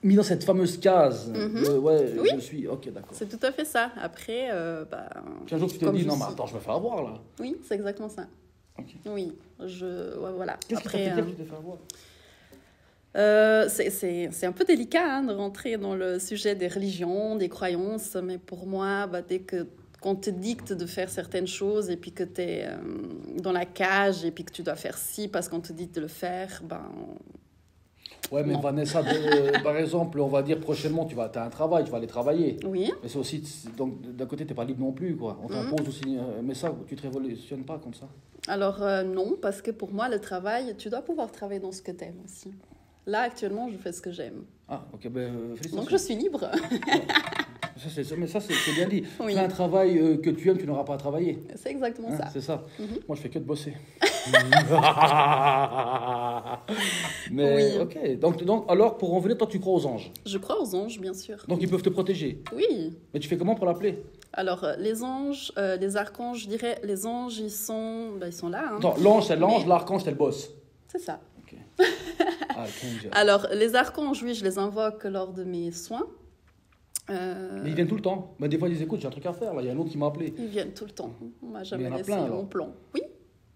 Mis dans cette fameuse case. Ouais, oui. Je suis. Ok, d'accord. C'est tout à fait ça. Après, Puis un jour tu te dis non, mais attends, je me fais avoir là. Oui, c'est exactement ça. Okay. Oui, voilà. Qu'est-ce Après, que tu t'es fait avoir? C'est un peu délicat de rentrer dans le sujet des religions, des croyances, mais pour moi, dès qu'on te dicte de faire certaines choses et puis que tu es dans la cage et puis que tu dois faire ci parce qu'on te dit de le faire, Ouais, mais Non. Vanessa, par exemple, on va dire prochainement, tu as un travail, tu vas aller travailler. Oui. Mais c'est aussi, donc d'un côté, tu n'es pas libre non plus, quoi. On t'impose aussi, mais ça, tu te révolutionnes pas comme ça. Alors non, parce que pour moi, le travail, tu dois pouvoir travailler dans ce que tu aimes aussi. Là, actuellement, je fais ce que j'aime. Ah, ok, ben félicitations. Donc je suis libre. Mais ça, c'est bien dit. Oui. Fais un travail que tu aimes, tu n'auras pas à travailler. C'est exactement Hein, ça. c'est ça. Mhm. Moi, je fais que de bosser. Mais Oui. ok. Donc, alors, pour en venir, toi, tu crois aux anges. Je crois aux anges, bien sûr. Donc, ils peuvent te protéger. Oui. Mais tu fais comment pour l'appeler? Alors, les anges, les archanges, je dirais, les anges, ils sont là. Hein. Attends, l'ange, c'est l'ange, Mais- l'archange, c'est le boss. C'est ça. Ok. Archangel. Alors, les archanges, oui, je les invoque lors de mes soins. Mais ils viennent tout le temps. Mais des fois, ils disent écoute, j'ai un truc à faire. Là, il y a un autre qui m'a appelé. Ils viennent tout le temps. On m'a Mais il jamais y en a laissé plein, alors. mon plan. Oui,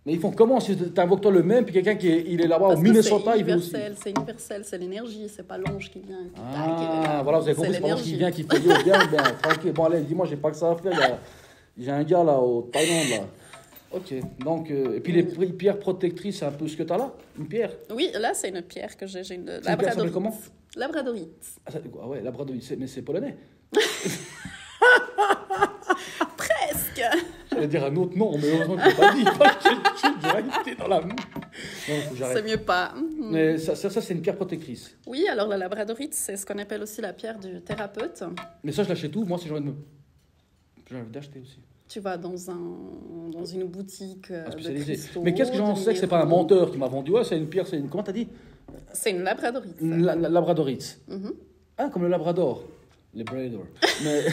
Mais ils font comment si tu invoques toi le même, puis quelqu'un il est là-bas parce au que Minnesota, il vient aussi. c'est universel, c'est l'énergie, c'est pas l'ange qui vient. Qui Ah, voilà, vous avez compris, c'est pas l'ange qui vient, qui fait yo, bien, tranquille. Bon, allez, dis-moi, j'ai pas que ça à faire. J'ai un gars là au Thaïlande, là. Ok, donc, et puis les pierres protectrices, c'est un peu ce que tu as là? Une pierre? Oui, là, c'est une pierre que j'ai une Cette pierre s'appelle comment? Labradorite. Ah ouais, labradorite, mais c'est polonais. Presque. J'allais dire un autre nom, mais heureusement que je l'ai pas dit. J'ai direct été dans la... Non, faut que j'arrête. C'est mieux pas. Mais ça c'est une pierre protectrice. Oui, alors la labradorite, c'est ce qu'on appelle aussi la pierre du thérapeute. Mais ça, je l'achète où? Moi, si j'ai envie d'acheter aussi. Tu vas dans une boutique de Spécialisé. cristaux. Mais qu'est-ce que j'en de sais que c'est pas un minéraux. menteur qui m'a vendu? Ouais, c'est une pierre, c'est une... Comment t'as dit? C'est une labradorite. La labradorite. Mhm. Ah, comme le labrador. Le Labrador. Mais...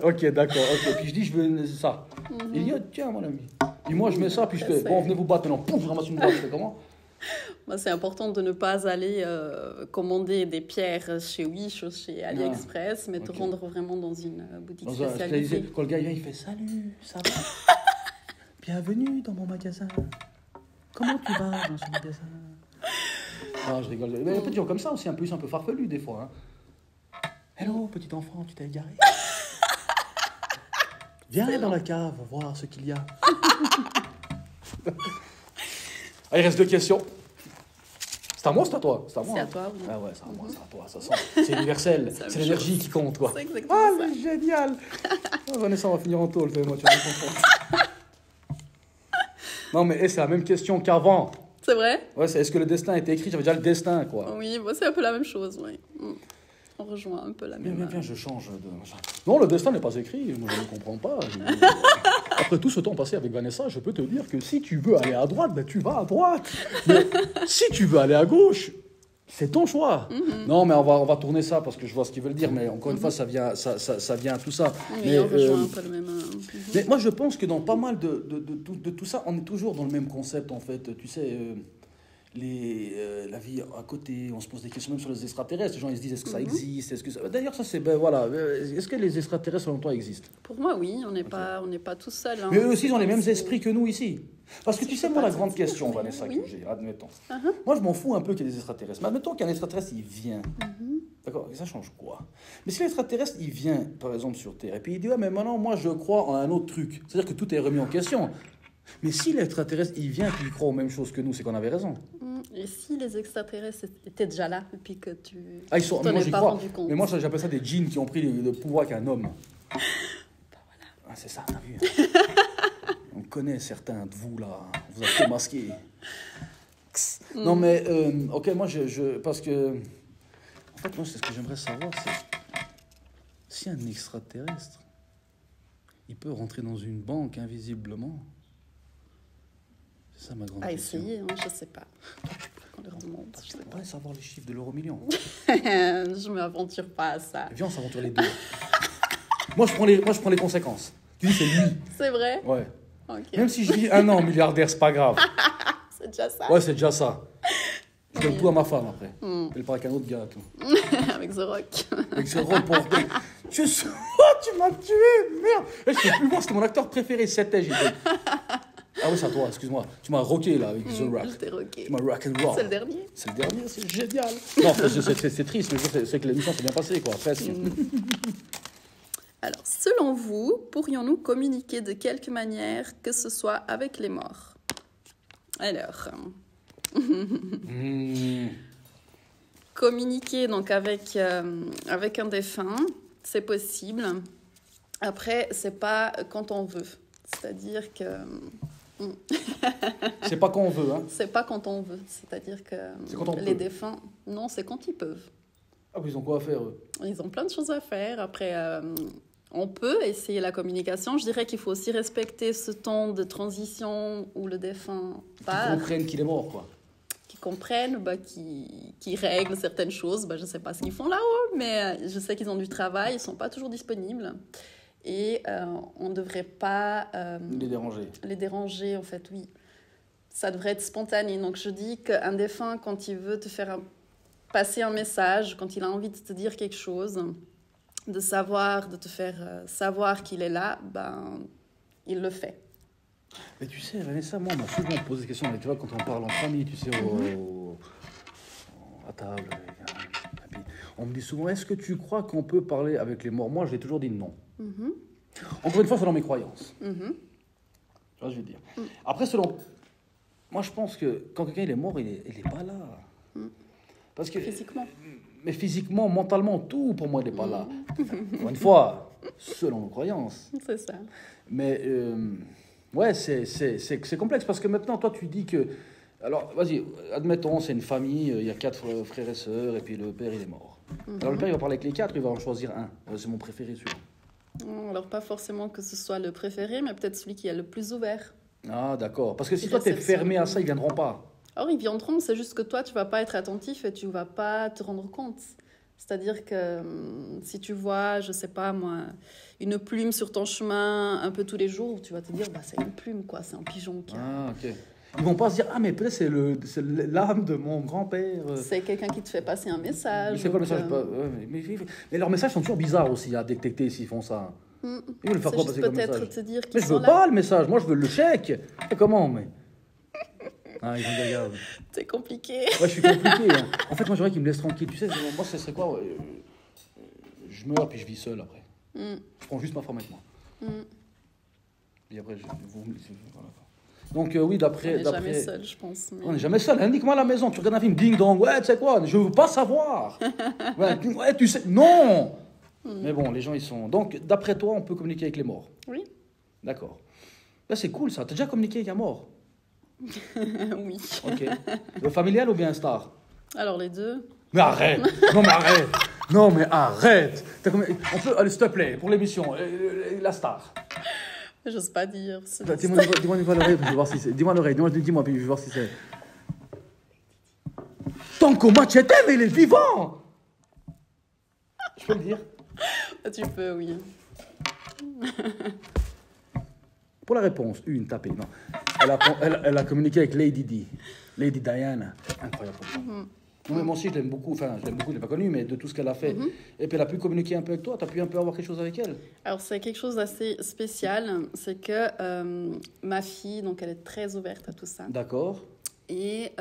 ok, d'accord. Ok. Puis je dis, je veux ça. Il dit, oh, tiens, mon ami. Et moi, je mets ça, puis je fais, bon, venez vous battre maintenant. Pouf, je ramasse une boîte. Je fais comment? Bah, c'est important de ne pas aller commander des pierres chez Wish ou chez AliExpress, mais te ok. rendre vraiment dans une boutique Dans un spécialisée. spécialisé. Quand le gars vient, il fait, salut, ça va? Bienvenue dans mon magasin. Comment tu vas dans ce magasin? Ah, je rigole. Mais il y a peut-être des gens comme ça aussi, un peu farfelus des fois. Hein. Hello, petit enfant, tu t'es égaré? Viens dans la cave voir ce qu'il y a. Ah, il reste 2 questions. C'est à moi ou c'est à toi? C'est à moi. C'est à hein. toi, oui. Ah ouais, c'est à moi, c'est à toi. Ça sent. C'est universel. C'est la C'est même l'énergie qui compte, quoi. C'est exactement Ah, ça. mais génial. Oh, Vanessa, on va finir en tôle, moi, tu vas bien comprendre. Non, mais c'est la même question qu'avant. C'est vrai? Ouais, est-ce que le destin était écrit? J'avais déjà le destin, quoi. Oui, bah, c'est un peu la même chose, oui. On rejoint un peu la même... Viens, je change de machin. Non, le destin n'est pas écrit, moi je ne comprends pas. Après tout ce temps passé avec Vanessa, je peux te dire que si tu veux aller à droite, ben tu vas à droite. Mais si tu veux aller à gauche, c'est ton choix. Non, mais on va tourner ça parce que je vois ce qu'ils veulent dire, mais encore une fois, ça vient tout ça. Oui, mais, on rejoint un peu le même... mais moi, je pense que dans pas mal de tout ça, on est toujours dans le même concept, en fait. Tu sais, la vie à côté, on se pose des questions même sur les extraterrestres. Les gens, ils se disent, est-ce que ça existe? D'ailleurs, ça, c'est... Ben, voilà. Est-ce que les extraterrestres, selon toi, existent? Pour moi, oui, on n'est pas tout seul. Hein. Mais eux aussi, ils ont les mêmes C'est- esprits que nous, ici. Parce que tu sais, moi, la grande question, Vanessa, Oui. que j'ai, admettons. Uh-huh. Moi, je m'en fous un peu qu'il y ait des extraterrestres. Mais admettons qu'un extraterrestre, il vient. D'accord, ça change quoi? Mais si l'extraterrestre, il vient, par exemple, sur Terre, et puis il dit, ouais, mais maintenant, moi, je crois en un autre truc. C'est-à-dire que tout est remis en question. Mais si l'extraterrestre, il vient et qu'il croit aux mêmes choses que nous, c'est qu'on avait raison. Et si les extraterrestres étaient déjà là, et puis que tu Ah, ils sont, t'en moi, es j'y pas crois. rendu compte? Mais moi, j'appelle ça des djinns qui ont pris le pouvoir qu'un homme. Ah, c'est ça, t'as vu? Hein. On connaît certains de vous, là. Vous êtes tout masqués. Non, mais, ok, moi, parce que... En fait, moi, c'est ce que j'aimerais savoir, c'est... Si un extraterrestre, il peut rentrer dans une banque invisiblement... C'est ça, ma grande À question. essayer, hein, je sais pas. On leur demande, je sais On pourrait savoir les chiffres de l'euro-million. pas. Je m'aventure pas à ça. Viens, on s'aventure les deux. moi, je prends les conséquences. Tu dis, c'est lui. C'est vrai? Ouais. Ok. Même si je vis 1 an milliardaire, c'est pas grave. C'est déjà ça. Ouais, c'est déjà ça. Je donne tout à ma femme après. Elle part avec un autre gars. Tout. Avec The Rock. Avec ce rôle pour... Tu m'as tué, merde. Je peux plus voir, c'était mon acteur préféré, c'était. Ah oui, c'est à toi, excuse-moi. Tu m'as rocké là avec The Rock. Je t'ai rocké. Tu m'as rock and roll. C'est le dernier. C'est le dernier, c'est génial. Non, c'est triste, mais c'est que l'émission s'est bien passée, quoi, presque. Alors, selon vous, pourrions-nous communiquer de quelque manière que ce soit avec les morts? Alors, Communiquer donc avec un défunt, c'est possible. Après, c'est pas quand on veut. C'est-à-dire que... C'est pas quand on veut, hein. C'est pas quand on veut. C'est-à-dire que les défunts... Non, c'est quand ils peuvent. Ah oui, ils ont quoi à faire, eux? Ils ont plein de choses à faire. Après, on peut essayer la communication. Je dirais qu'il faut aussi respecter ce temps de transition où le défunt part. Qu'ils comprennent qu'il est mort, quoi. Qu'ils comprennent, qu'ils règlent certaines choses. Je ne sais pas ce qu'ils font là-haut, mais je sais qu'ils ont du travail. Ils ne sont pas toujours disponibles. Et on ne devrait pas... Les déranger, en fait, oui. Ça devrait être spontané. Donc, je dis qu'un défunt, quand il veut te faire passer un message, quand il a envie de te dire quelque chose, de te faire savoir qu'il est là, il le fait. Mais tu sais, Vanessa, moi, on m'a souvent posé des questions. Tu vois, quand on parle en famille, tu sais, à table, on me dit souvent, est-ce que tu crois qu'on peut parler avec les morts? Moi, j'ai toujours dit non. Encore une fois, c'est dans mes croyances. Tu vois, je veux dire. Après, moi, je pense que quand quelqu'un il est mort, il est pas là. Parce que, physiquement. Mais physiquement, mentalement, tout, pour moi, il n'est pas là. Encore une fois, selon nos croyances. C'est ça. Mais, ouais, c'est complexe. Parce que maintenant, toi, tu dis que... Alors, vas-y, admettons, c'est une famille, il y a 4 frères et sœurs, et puis le père, il est mort. Alors, le père, il va parler avec les 4, il va en choisir un. C'est mon préféré, celui-là. Alors, pas forcément que ce soit le préféré, mais peut-être celui qui est le plus ouvert. Ah, d'accord. Parce que si toi, tu es fermé à ça, ils ne viendront pas. Alors, ils viendront, c'est juste que toi, tu ne vas pas être attentif et tu ne vas pas te rendre compte. C'est-à-dire que si tu vois, je ne sais pas moi, une plume sur ton chemin un peu tous les jours, tu vas te dire, c'est une plume, quoi, c'est un pigeon. Ah, ok. Ils ne vont pas se dire, ah, mais peut-être c'est l'âme de mon grand-père. C'est quelqu'un qui te fait passer un message. Mais c'est quoi le message mais leurs messages sont toujours bizarres aussi à détecter s'ils font ça. Ils veulent faire quoi passer comme message? Peut-être te dire qu'ils mais je veux pas le message, moi je veux le chèque. Et comment, mais... Ah, ils vont dire, regarde. C'est compliqué. Ouais, je suis compliqué. Hein. En fait, moi, j'aimerais qu'ils me laissent tranquille. Tu sais, moi, ce serait quoi je meurs, puis je vis seul après. Je prends juste ma femme avec moi. Et après, voilà. Donc, oui, d'après... On n'est jamais seul, je pense. Mais... On n'est jamais seul. Indique-moi à la maison. Tu regardes un film, ding dong. Ouais, tu sais quoi? Je veux pas savoir. Ouais, tu sais... Non. Mais bon, les gens, ils sont... Donc, d'après toi, on peut communiquer avec les morts? Oui. D'accord. Là, c'est cool, ça. Tu as déjà communiqué avec un mort? Oui. Ok. Le familial ou bien un star? Alors les deux. Mais arrête. Non mais arrête. Non mais arrête. On peut, allez, s'il te plaît, pour l'émission, la star. J'ose pas dire. Dis-moi à l'oreille, je vais voir si c'est. Dis-moi à l'oreille, dis-moi, puis je vais voir si c'est. Tanko Machete, mais il est vivant. Je peux le dire? Tu peux, oui. Pour la réponse, tapez, non. Elle a communiqué avec Lady Di. Lady Diana. Incroyable. Non, mais moi aussi, je l'aime beaucoup. Enfin, je ne l'ai pas connue, mais de tout ce qu'elle a fait. Et puis, elle a pu communiquer un peu avec toi. Tu as pu un peu avoir quelque chose avec elle? Alors, c'est quelque chose d'assez spécial. C'est que ma fille, donc, elle est très ouverte à tout ça. D'accord. Et,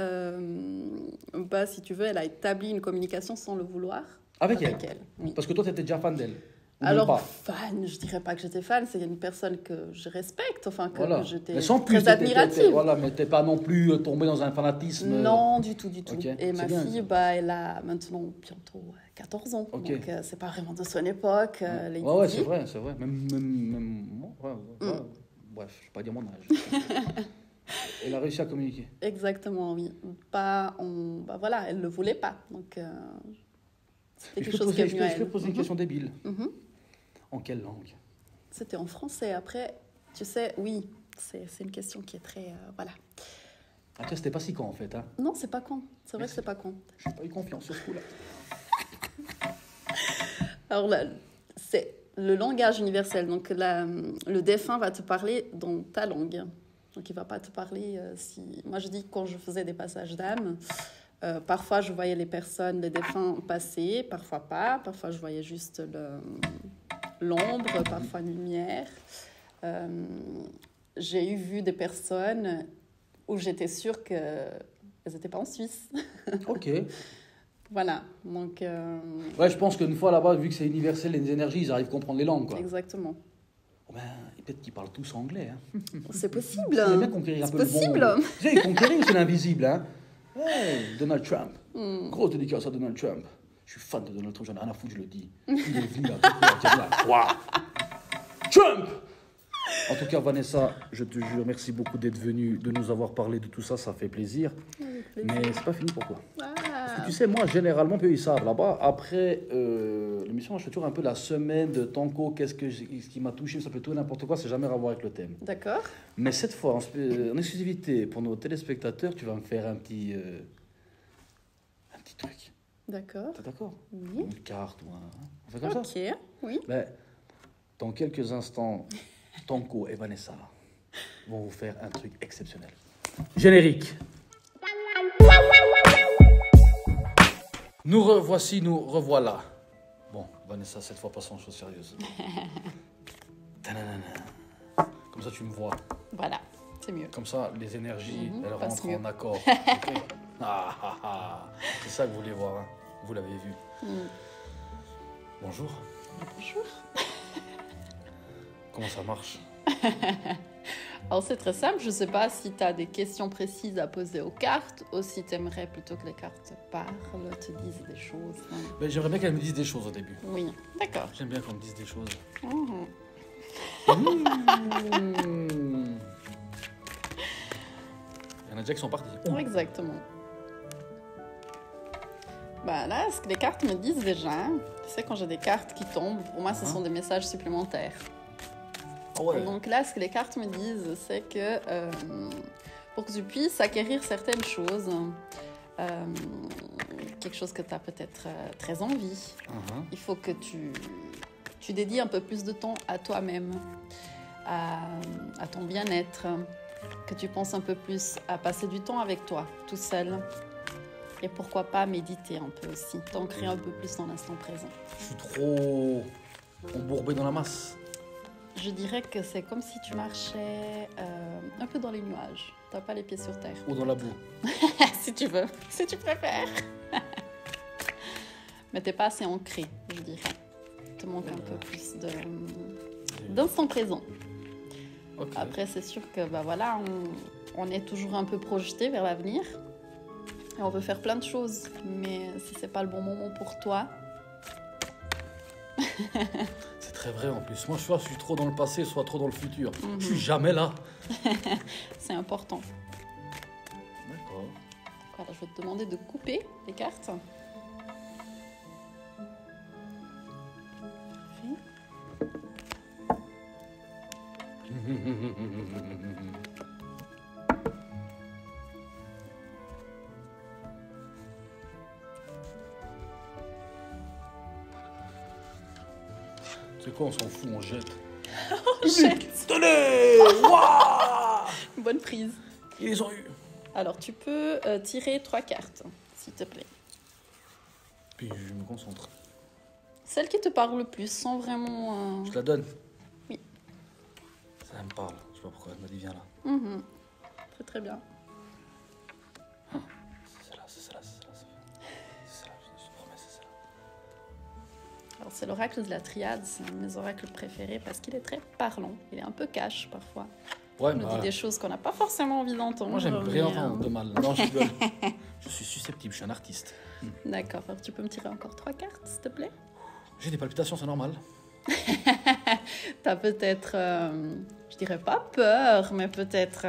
si tu veux, elle a établi une communication sans le vouloir. Avec elle? Oui. Parce que toi, tu étais déjà fan d'elle? Alors, fan, je dirais pas que j'étais fan, c'est une personne que je respecte, enfin, que j'étais très admirative. Voilà, mais t'es pas non plus tombée dans un fanatisme. Non, du tout, du tout. Okay. Et ma fille, elle a maintenant bientôt 14 ans. Okay. Donc, c'est pas vraiment de son époque. Ouais, c'est vrai. Même bref, je vais pas dire mon âge. Elle a réussi à communiquer. Exactement, oui. Elle le voulait pas. Donc, c'était quelque chose qui est venu à elle. Je peux poser une question débile. En quelle langue? C'était en français. Après, tu sais, oui, c'est une question qui est très... voilà. Ah, c'était pas si con, en fait. Hein? Non, c'est pas con. C'est vrai que c'est pas con. Je n'ai pas eu confiance sur ce coup-là. Alors, là, c'est le langage universel. Donc, le défunt va te parler dans ta langue. Donc, il va pas te parler Moi, je dis que quand je faisais des passages d'âme... parfois, je voyais les personnes, les défunts passer, parfois pas. Parfois, je voyais juste l'ombre, parfois une lumière. J'ai vu des personnes où j'étais sûre qu'elles n'étaient pas en Suisse. Ok. Voilà. Donc, ouais, je pense qu'une fois là-bas, vu que c'est universel, les énergies, ils arrivent à comprendre les langues. Quoi. Exactement. Peut-être qu'ils parlent tous anglais. Hein. C'est possible. C'est bien conquérir un peu le monde. Tu sais, conquérir, c'est l'invisible. Hein. Hey, Donald Trump. Grosse dédicace à Donald Trump. Je suis fan de Donald Trump, j'en ai rien à foutre, je le dis. Il est venu là, waouh. Trump. En tout cas, Vanessa, je te jure, merci beaucoup d'être venue, de nous avoir parlé de tout ça, ça fait plaisir. Mais c'est pas fini, pourquoi? Parce que tu sais, moi, généralement, peu ils savent là-bas. Après l'émission, je fais toujours un peu la semaine de Tanko, ce qui m'a touché, ça peut tout et n'importe quoi, c'est jamais à voir avec le thème. D'accord. Mais cette fois, en exclusivité pour nos téléspectateurs, tu vas me faire un petit truc. D'accord. T'es d'accord? Oui. Une carte ou un... On fait comme ça? Ok, oui. Ben, dans quelques instants, Tanko et Vanessa vont vous faire un truc exceptionnel. Générique. Nous revoilà. Bon, Vanessa, cette fois, passons aux choses sérieuses. Ta-na-na-na. Comme ça, tu me vois. Voilà, c'est mieux. Comme ça, les énergies, elles passe rentrent mieux. en accord. Okay. C'est ça que vous voulez voir, hein. Vous l'avez vu. Bonjour. Bonjour. Comment ça marche? Alors c'est très simple, je ne sais pas si tu as des questions précises à poser aux cartes ou si tu aimerais plutôt que les cartes te parlent, te disent des choses. Ben, j'aimerais bien qu'elles me disent des choses au début. Oui, d'accord. J'aime bien qu'on me dise des choses. Mhm. Il y en a déjà qui sont partis. Exactement. Bah là, ce que les cartes me disent déjà, tu sais, quand j'ai des cartes qui tombent, pour moi, ce sont des messages supplémentaires. Ah ouais. Donc là, ce que les cartes me disent, c'est que pour que tu puisses acquérir certaines choses, quelque chose que tu as peut-être très envie, il faut que tu dédies un peu plus de temps à toi-même, à ton bien-être, que tu penses un peu plus à passer du temps avec toi, tout seul. Et pourquoi pas méditer un peu aussi, t'ancrer un peu plus dans l'instant présent. Je suis trop embourbé dans la masse. Je dirais que c'est comme si tu marchais un peu dans les nuages. T'as pas les pieds sur terre. Ou dans la boue. Si tu veux, si tu préfères. Mais t'es pas assez ancré, je dirais. Il te manque un peu plus d'instant présent. Okay. Après, c'est sûr que bah, voilà, on est toujours un peu projeté vers l'avenir. Et on veut faire plein de choses. Mais si c'est pas le bon moment pour toi... C'est très vrai en plus. Moi, je suis trop dans le passé, soit trop dans le futur. Je suis jamais là. C'est important. D'accord. Voilà, je vais te demander de couper les cartes. C'est quoi, on s'en fout, on jette. Jette. Tenez. Waouh. Bonne prise. Ils les ont eu. Alors, tu peux tirer 3 cartes, s'il te plaît. Puis je me concentre. Celle qui te parle le plus, sans vraiment... Je te la donne. Oui. Ça me parle. Je sais pas pourquoi elle m'a dit viens là. Très très bien. C'est celle-là, c'est celle-là, c'est celle-là. C'est celle-là, je te promets, c'est celle-là. Alors, c'est l'oracle de la triade, c'est un de mes oracles préférés parce qu'il est très parlant. Il est un peu cash parfois. Ouais, Il nous dit des choses qu'on n'a pas forcément envie d'entendre. moi, j'aime rien entendre de mal. Non, je rigole. Je suis susceptible, je suis un artiste. D'accord, alors tu peux me tirer encore 3 cartes, s'il te plaît? J'ai des palpitations, c'est normal. T'as peut-être, je dirais pas peur, mais peut-être,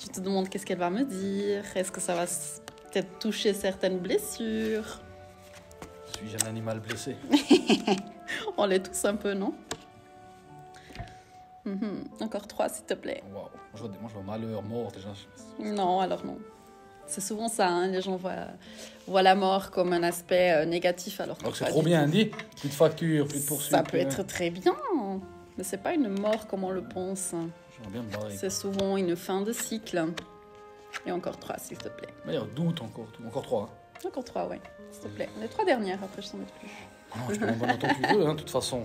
tu te demandes qu'est-ce qu'elle va me dire. Est-ce que ça va peut-être toucher certaines blessures? Suis-je un animal blessé? On l'est tous un peu, non? Encore 3, s'il te plaît. Waouh. Moi, je vois malheur, mort déjà. Non, alors non. C'est souvent ça, hein, les gens voient la mort comme un aspect négatif. Alors c'est pas trop du bien tout. dit. Plus de factures, plus de poursuites. Ça peut être très bien, mais c'est pas une mort comme on le pense. J'aimerais bien me barrer. C'est souvent une fin de cycle. Et encore 3, s'il te plaît. Mais il y a doute encore. Encore 3. Hein. Encore 3, oui, s'il te plaît. Les 3 dernières, après je t'en mets plus. Ah non, je peux m'en autant que tu veux, hein, de toute façon.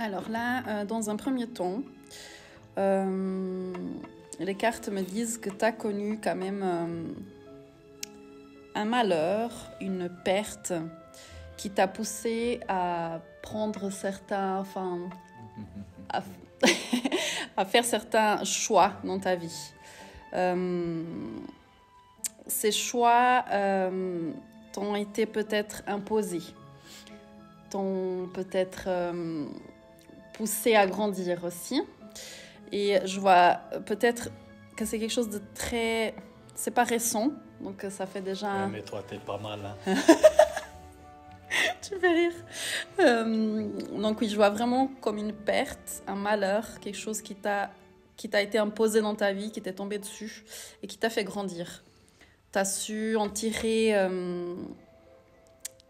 Alors là, dans un premier temps, les cartes me disent que tu as connu quand même un malheur, une perte qui t'a poussé à prendre certains, à, à faire certains choix dans ta vie. Ces choix t'ont été peut-être imposés, t'ont peut-être poussé à grandir aussi. Et je vois peut-être que c'est quelque chose de très... C'est pas récent, donc ça fait déjà... Ouais, mais toi, t'es pas mal, hein. Tu fais rire. Donc oui, je vois vraiment comme une perte, un malheur, quelque chose qui t'a été imposé dans ta vie, qui t'est tombé dessus et qui t'a fait grandir. Tu as su en tirer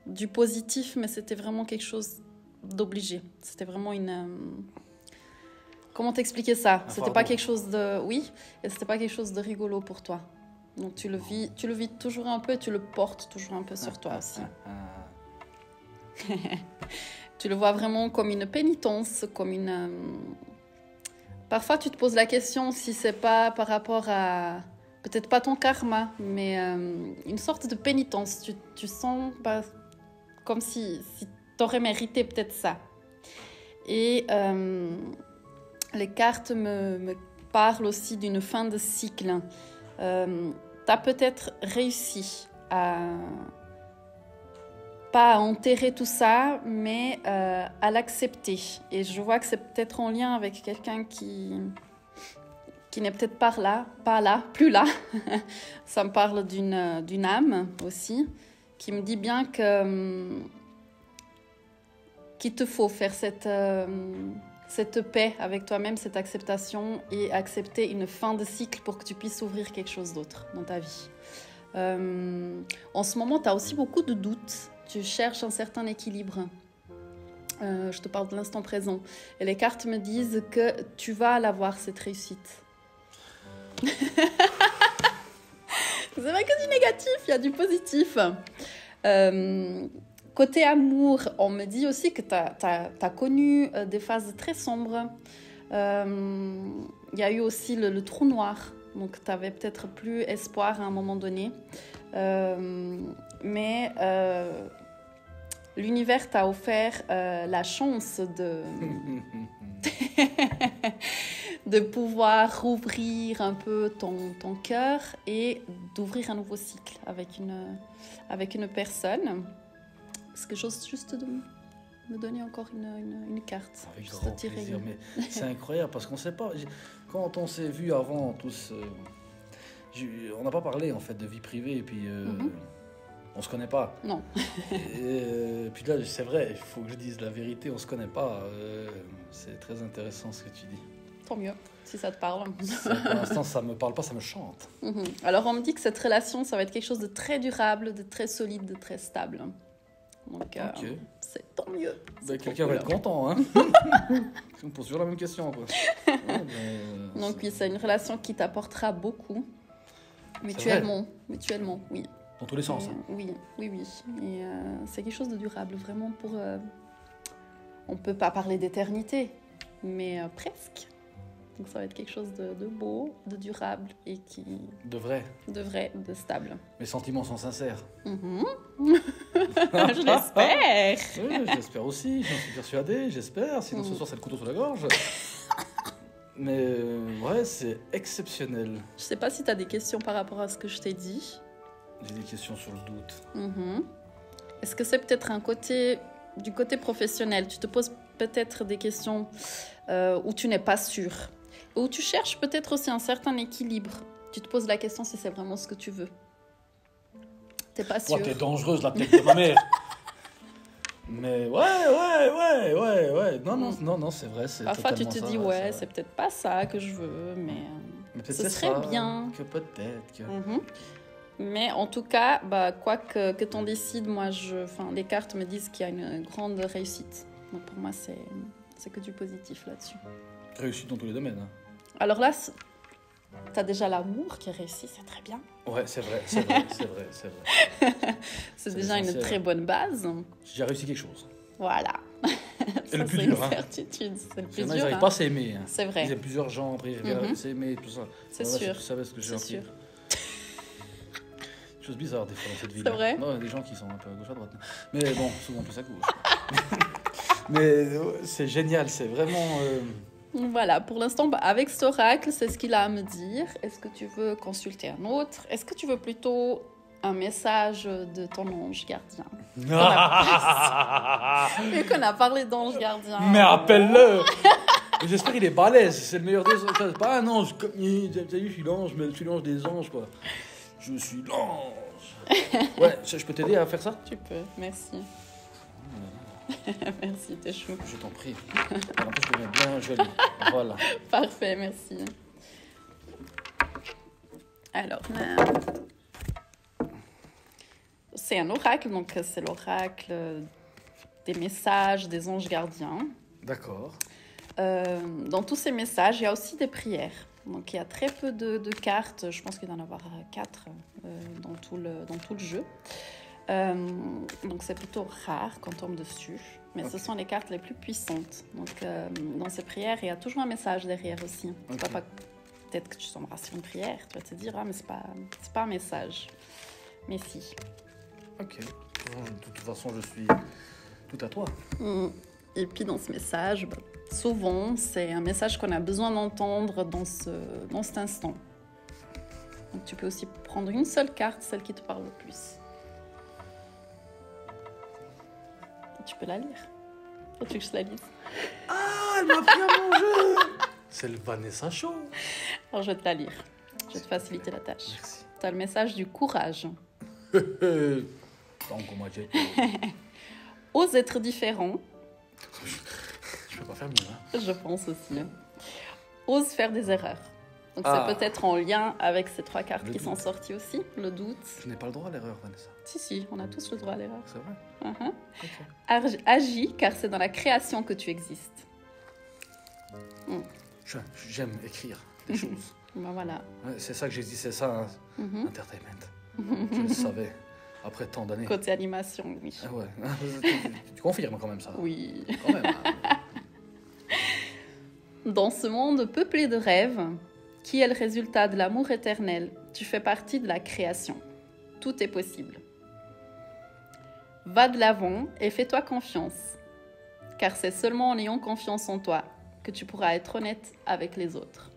du positif, mais c'était vraiment quelque chose d'obligé. C'était vraiment une... Comment t'expliquer ça? C'était pas quelque chose de... Oui, et c'était pas quelque chose de rigolo pour toi. Donc tu le vis toujours un peu et tu le portes toujours un peu sur toi aussi. Tu le vois vraiment comme une pénitence, comme une... Parfois, tu te poses la question si c'est pas par rapport à... Peut-être pas ton karma, mais une sorte de pénitence. Tu sens comme si t'aurais mérité peut-être ça. Et les cartes me parlent aussi d'une fin de cycle. T'as peut-être réussi pas à enterrer tout ça, mais à l'accepter. Et je vois que c'est peut-être en lien avec quelqu'un qui n'est peut-être plus là. Ça me parle d'une âme aussi, qui me dit bien qu'il te faut faire cette paix avec toi-même, cette acceptation et accepter une fin de cycle pour que tu puisses ouvrir quelque chose d'autre dans ta vie. En ce moment, tu as aussi beaucoup de doutes. Tu cherches un certain équilibre. Je te parle de l'instant présent. Et les cartes me disent que tu vas l'avoir, cette réussite. C'est pas que du négatif, il y a du positif. Côté amour, on me dit aussi que tu as connu des phases très sombres. Il y a eu aussi le trou noir. Donc, tu avais peut-être plus espoir à un moment donné. Mais l'univers t'a offert la chance de pouvoir rouvrir un peu ton cœur et d'ouvrir un nouveau cycle avec une personne. Est-ce que j'ose juste de me donner encore une carte? Avec grand plaisir, mais c'est incroyable parce qu'on ne sait pas. Quand on s'est vus avant tous, on n'a pas parlé en fait de vie privée et puis on se connaît pas. Non. Et puis là, c'est vrai, il faut que je dise la vérité, on se connaît pas. C'est très intéressant ce que tu dis. Tant mieux, si ça te parle. Pour l'instant, ça me parle pas, ça me chante. Alors, on me dit que cette relation, ça va être quelque chose de très durable, de très solide, de très stable. Donc, c'est tant mieux. Quelqu'un va être content, hein. On pose toujours la même question, quoi. Donc oui, c'est une relation qui t'apportera beaucoup. Mutuellement, oui. Dans tous les sens. Oui. Et c'est quelque chose de durable, vraiment pour... on peut pas parler d'éternité, mais presque. Donc ça va être quelque chose de beau, de durable et qui... De vrai, de stable. Mes sentiments sont sincères. Je l'espère. Oui, j'espère aussi, j'en suis persuadé, j'espère. Sinon ce soir c'est le couteau sous la gorge. Mais ouais, c'est exceptionnel. Je sais pas si tu as des questions par rapport à ce que je t'ai dit. J'ai des questions sur le doute. Est-ce que c'est peut-être du côté professionnel? Tu te poses peut-être des questions où tu n'es pas sûr. Où tu cherches peut-être aussi un certain équilibre. Tu te poses la question si c'est vraiment ce que tu veux. T'es pas sûr. Toi, t'es dangereuse, la tête de ma mère. Mais ouais. Non, c'est vrai. Parfois, tu te dis, c'est peut-être pas ça que je veux, mais ce serait bien. Que peut-être. Mais en tout cas, quoi que t'en décides, les cartes me disent qu'il y a une grande réussite. Donc pour moi, c'est que du positif là-dessus. Réussite dans tous les domaines. Alors là, t'as déjà l'amour qui est réussi, c'est très bien. Ouais, c'est vrai. C'est déjà une très bonne base. J'ai réussi quelque chose. Voilà. Et le plus c'est dur, une hein. certitude. C'est le Il plus y en a, dur. ils n'arrivent hein. pas à s'aimer. Hein. C'est vrai. Il y a plusieurs gens, après, ils arrivent à s'aimer, tout ça. C'est Voilà, sûr. Si tu savais ce que j'ai C'est appris. sûr. Chose bizarre, des fois, dans cette vie. C'est vrai? Non, il y a des gens qui sont un peu à gauche, à droite. Mais bon, souvent plus à gauche. Mais c'est génial, c'est vraiment... Voilà, pour l'instant, avec cet oracle, c'est ce qu'il a à me dire. Est-ce que tu veux consulter un autre? Est-ce que tu veux plutôt un message de ton ange gardien? Vu qu'on a parlé d'ange gardien. Mais appelle-le. J'espère qu'il est balèze, c'est le meilleur des anges. C'est pas un ange comme... T'as vu, je suis l'ange, mais je suis l'ange des anges, quoi. Je suis l'ange. Ouais, je peux t'aider à faire ça? Tu peux, merci. Merci, t'es chou. Je t'en prie. En plus, je deviens bien joli. Voilà. Parfait, merci. Alors, c'est un oracle, donc c'est l'oracle des messages des anges gardiens. D'accord. Dans tous ces messages, il y a aussi des prières. Donc, il y a très peu de cartes. Je pense qu'il doit y en avoir 4 dans tout le jeu. Donc, c'est plutôt rare qu'on tombe dessus. Mais ce sont les cartes les plus puissantes. Donc, dans ces prières, il y a toujours un message derrière aussi. C'est pas peut-être que tu tomberas sur une prière. Tu vas te dire, ah, mais c'est pas un message. Mais si. Ok. De toute façon, je suis tout à toi. Et puis dans ce message, souvent, c'est un message qu'on a besoin d'entendre dans cet instant. Donc tu peux aussi prendre une seule carte, celle qui te parle le plus. Et tu peux la lire. Faut que je la lise. Ah, elle m'a pris à mon jeu. C'est le Vanessa Show. Alors je vais te la lire. Je vais te faciliter la tâche. Merci. Tu as le message du courage. Donc, on m'a dit... Ose être différent. Je peux pas faire mieux, hein. Je pense aussi. Ose faire des erreurs. Donc Ah. c'est peut-être en lien avec ces 3 cartes Le qui sont doute. sorties aussi. Le doute. Je n'ai pas le droit à l'erreur, Vanessa. Si, on a tous le droit à l'erreur. C'est vrai? Uh-huh. Ok. Agis car c'est dans la création que tu existes. J'aime écrire des choses. Ben voilà. Ouais, c'est ça que j'ai dit, c'est ça, hein. Entertainment. Je le savais, après tant d'années. Côté animation, oui. Ah ouais. Tu confirmes quand même ça? Oui. Quand même. Hein. Dans ce monde peuplé de rêves, qui est le résultat de l'amour éternel, tu fais partie de la création. Tout est possible. Va de l'avant et fais-toi confiance. Car c'est seulement en ayant confiance en toi que tu pourras être honnête avec les autres.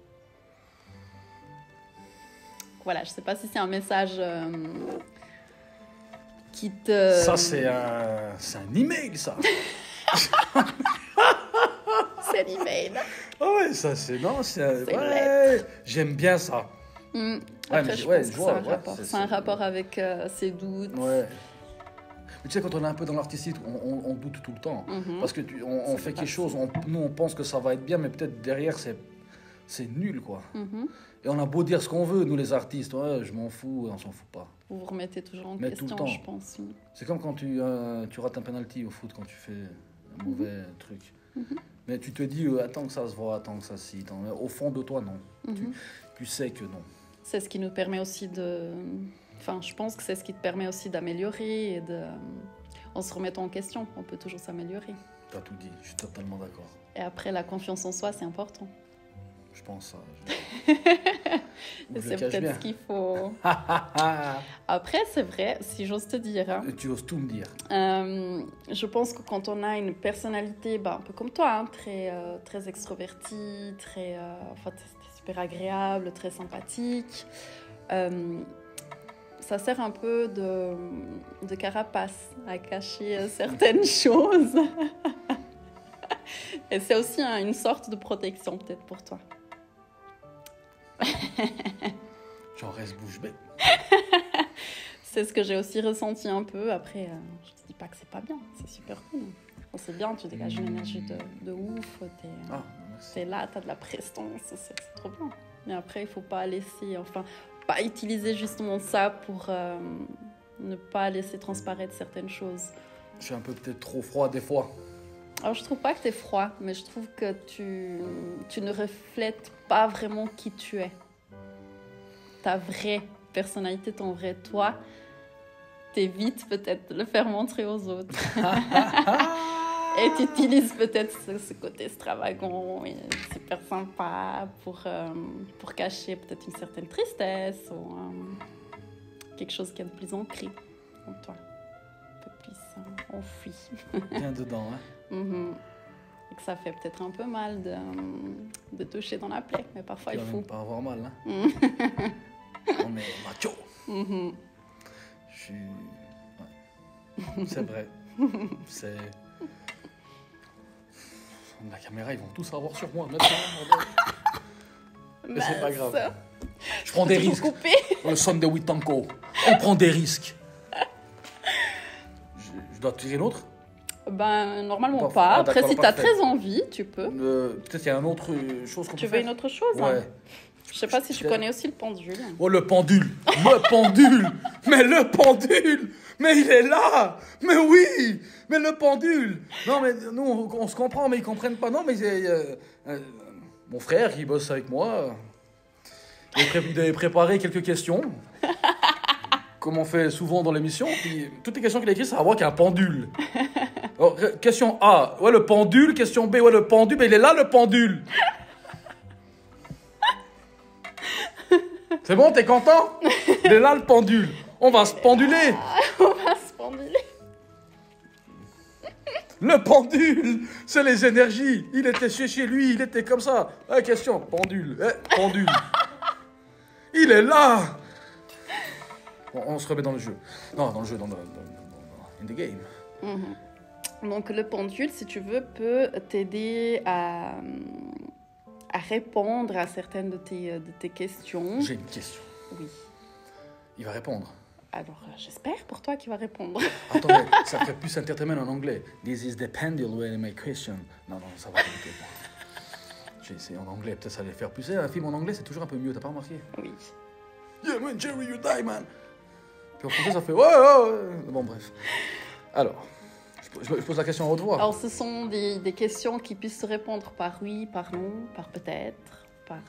Voilà, je ne sais pas si c'est un message qui te... Ça, c'est un email, ça. C'est l'email. Ah ouais, ça, c'est... Non, c'est... C'est une Ouais, j'aime bien ça. Après, mais je ouais, pense je que vois, c'est un ouais, rapport. c'est- C'est un c'est- rapport avec ses doutes. Ouais. Mais tu sais, quand on est un peu dans l'artistique, on doute tout le temps. Parce que on Ça fait fait quelque chose, nous, on pense que ça va être bien, mais peut-être derrière, c'est nul, quoi. Mhm. Et on a beau dire ce qu'on veut, nous, les artistes. Ouais, je m'en fous, on s'en fout pas. Vous vous remettez toujours en Mais tout le question, temps. je pense. Oui. C'est comme quand tu rates un penalty au foot, quand tu fais un mauvais truc. Mais tu te dis, attends que ça se voit, attends que ça s'y. Mais au fond de toi, non. Tu sais que non. C'est ce qui nous permet aussi de... Enfin, je pense que c'est ce qui te permet aussi d'améliorer et de... En se remettant en question, on peut toujours s'améliorer. Tu as tout dit, je suis totalement d'accord. Et après, la confiance en soi, c'est important. Je pense ça. Et Je c'est le cache bien. peut-être ce qu'il faut... Après, c'est vrai, si j'ose te dire... hein, Tu oses tout me dire. je pense que quand on a une personnalité un peu comme toi, hein, très extrovertie, enfin, t'es super agréable, très sympathique, ça sert un peu de carapace à cacher certaines choses. Et c'est aussi une sorte de protection peut-être pour toi. J'en reste bouche bée. C'est ce que j'ai aussi ressenti un peu. Après, je te dis pas que c'est pas bien, c'est super cool. Bon, c'est bien, tu dégages une énergie de ouf, Ah, merci. t'es là, t'as de la prestance, c'est trop bien. Mais après, il faut pas laisser, enfin, pas utiliser justement ça pour ne pas laisser transparaître certaines choses. Je suis un peu peut-être trop froid des fois. Alors, je trouve pas que t'es froid, mais je trouve que tu ne reflètes pas vraiment qui tu es. Ta vraie personnalité, ton vrai toi, t'évites peut-être de le faire montrer aux autres. Et tu utilises peut-être ce côté extravagant et super sympa pour cacher peut-être une certaine tristesse ou quelque chose qui est de plus ancré en toi, un peu plus enfoui. Bien dedans, hein. Mhm. Et que ça fait peut-être un peu mal de toucher dans la plaie, mais parfois il Tu vas faut. même pas avoir mal, hein. On est macho. Mhm. Je suis... ouais. C'est vrai. C'est... La caméra, ils vont tout savoir sur moi maintenant. Mais c'est pas grave. Je prends des risques. Le son de Witanko. On prend des risques. Je dois tirer une autre. Ben, normalement Pas- pas. ah, Après, d'accord, si tu as parfait. très envie, tu peux. Peut-être qu'il y a une autre chose qu'on peut Tu veux faire. une autre chose hein? Ouais. Je sais pas si tu connais aussi le pendule. Oh, le pendule. Le pendule. Mais le pendule. Mais il est là. Mais oui. Mais le pendule. Non, mais nous, on se comprend, mais ils comprennent pas. Non, mais mon frère qui bosse avec moi, il avait préparé quelques questions. Comme on fait souvent dans l'émission. Puis, toutes les questions qu'il a écrites, ça va voir qu'il y a un pendule. Alors, question A, ouais, le pendule. Question B, ouais, le pendule. Mais il est là, le pendule. C'est bon, t'es content? Il est là, le pendule. On va se penduler. On va se penduler. Le pendule, c'est les énergies. Il était chez lui, il était comme ça. Question, pendule. Pendule. Il est là. Bon, on se remet dans le jeu. Non, dans le jeu, in the game. Mhm. Donc, le pendule, si tu veux, peut t'aider à répondre à certaines de tes questions. J'ai une question. Oui. Il va répondre. Alors, j'espère pour toi qu'il va répondre. Attends, ça ferait plus entertainment en anglais. This is the pendule with my question. Non, ça va. J'ai essayé en anglais, peut-être ça allait faire plus. Un film en anglais, c'est toujours un peu mieux, t'as pas remarqué? Oui. Yeah, man, Jerry, you die, man. Puis en français, ça fait ouais. Bon, bref. Alors, je pose la question à haute voix. Alors, ce sont des questions qui puissent se répondre par oui, par non, par peut-être, par...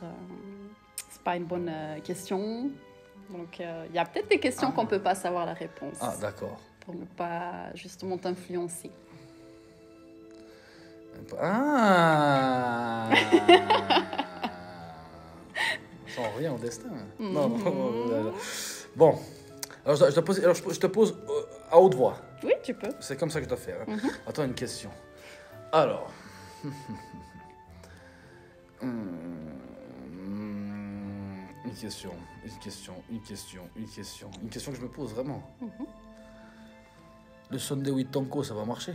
c'est pas une bonne question. Donc, il y a peut-être des questions qu'on peut pas savoir la réponse. Ah, d'accord. Pour ne pas, justement, t'influencer. Ah. Sans rien au destin. Non. Bon. Alors, je te pose à haute voix. Oui, tu peux. C'est comme ça que je dois faire. Hein. Attends, une question. Alors. Une question que je me pose vraiment. Le son de Witanko, ça va marcher?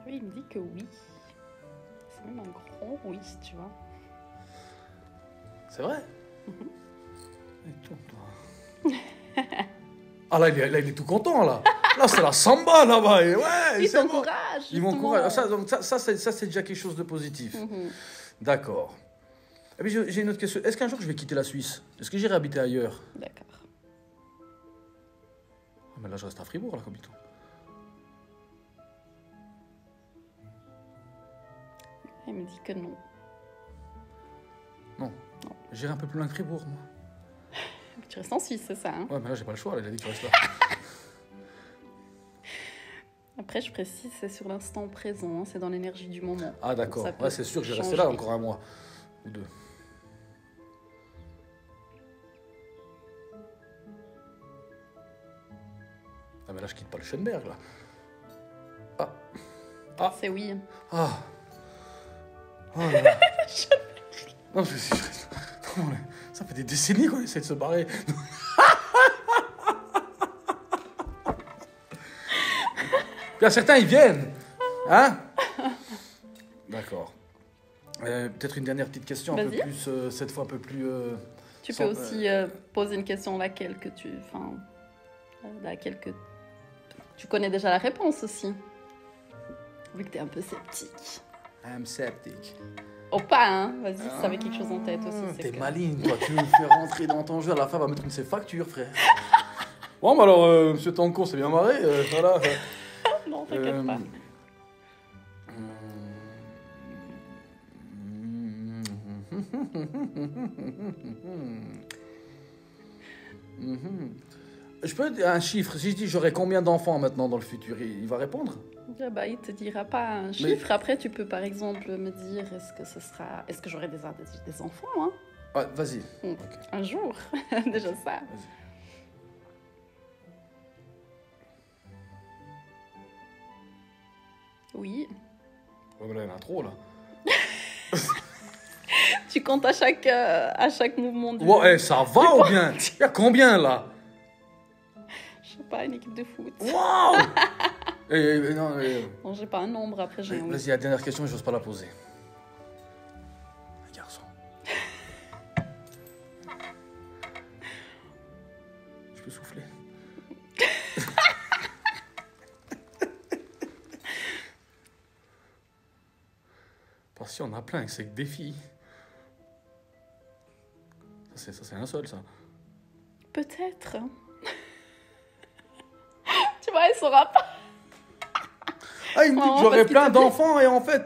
Oui, il me dit que oui. C'est même un grand oui, tu vois. C'est vrai? Et toi. Ah là, il est tout content, là. Là, c'est la samba, là-bas. Et ouais, Il c'est bon. t'encourage. Ils m'encouragent. Ça, c'est déjà quelque chose de positif. D'accord. Et puis, j'ai une autre question. Est-ce qu'un jour, je vais quitter la Suisse? Est-ce que j'irai habiter ailleurs? D'accord. Ah, mais là, je reste à Fribourg, là, comme tout. Il me dit que non. Non. J'irai un peu plus loin que Fribourg, moi. Tu restes en Suisse, c'est ça hein? Ouais, mais là, j'ai pas le choix. Là, il a dit que tu restes là. Après, je précise, c'est sur l'instant présent, hein, c'est dans l'énergie du moment. Ah, d'accord. Ça peut Ouais, c'est sûr que je vais rester changer. là encore un mois ou deux. Ah, mais là, je quitte pas le Schönberg, là. Ah. C'est oui. Ah. Oh là là. Non, non, mais ça fait des décennies qu'on essaie de se barrer. Il y a certains, ils viennent. Hein? D'accord. Peut-être une dernière petite question, un peu Vas-y. plus, cette fois un peu plus... Tu sans- peux aussi poser une question laquelle tu connais déjà la réponse aussi. Vu que t'es un peu sceptique. I'm septic. Oh pas, hein. Vas-y, si t'avais quelque chose en tête aussi. c'est T'es que- maligne, toi. Tu me fais rentrer dans ton jeu. À la fin, on va mettre une de ses factures, frère. Bon, bah alors, monsieur Tanko, c'est bien marré. Voilà. Non, t'inquiète pas. Je peux dire un chiffre. Si je dis j'aurai combien d'enfants maintenant dans le futur, il va répondre? Ah bah, il te dira pas un chiffre. Après, tu peux par exemple me dire est-ce que j'aurai des enfants, hein? Ouais, vas-y. Ok. Un jour, déjà ça. Vas-y. Oui. Oh, là, il y en a trop là. Tu comptes à chaque mouvement du... Ouais, ça va ou bien? Il y a combien là? Je sais pas, une équipe de foot. Waouh! Non, j'ai pas un nombre, après j'ai un... Vas-y, la dernière question, j'ose pas la poser. Un garçon. Je peux souffler? Parce qu'il y en a plein, c'est que des filles. Ça, c'est un seul, ça. Peut-être. Tu vois, elle saura pas. Ah, il me dit que j'aurais plein d'enfants et en fait...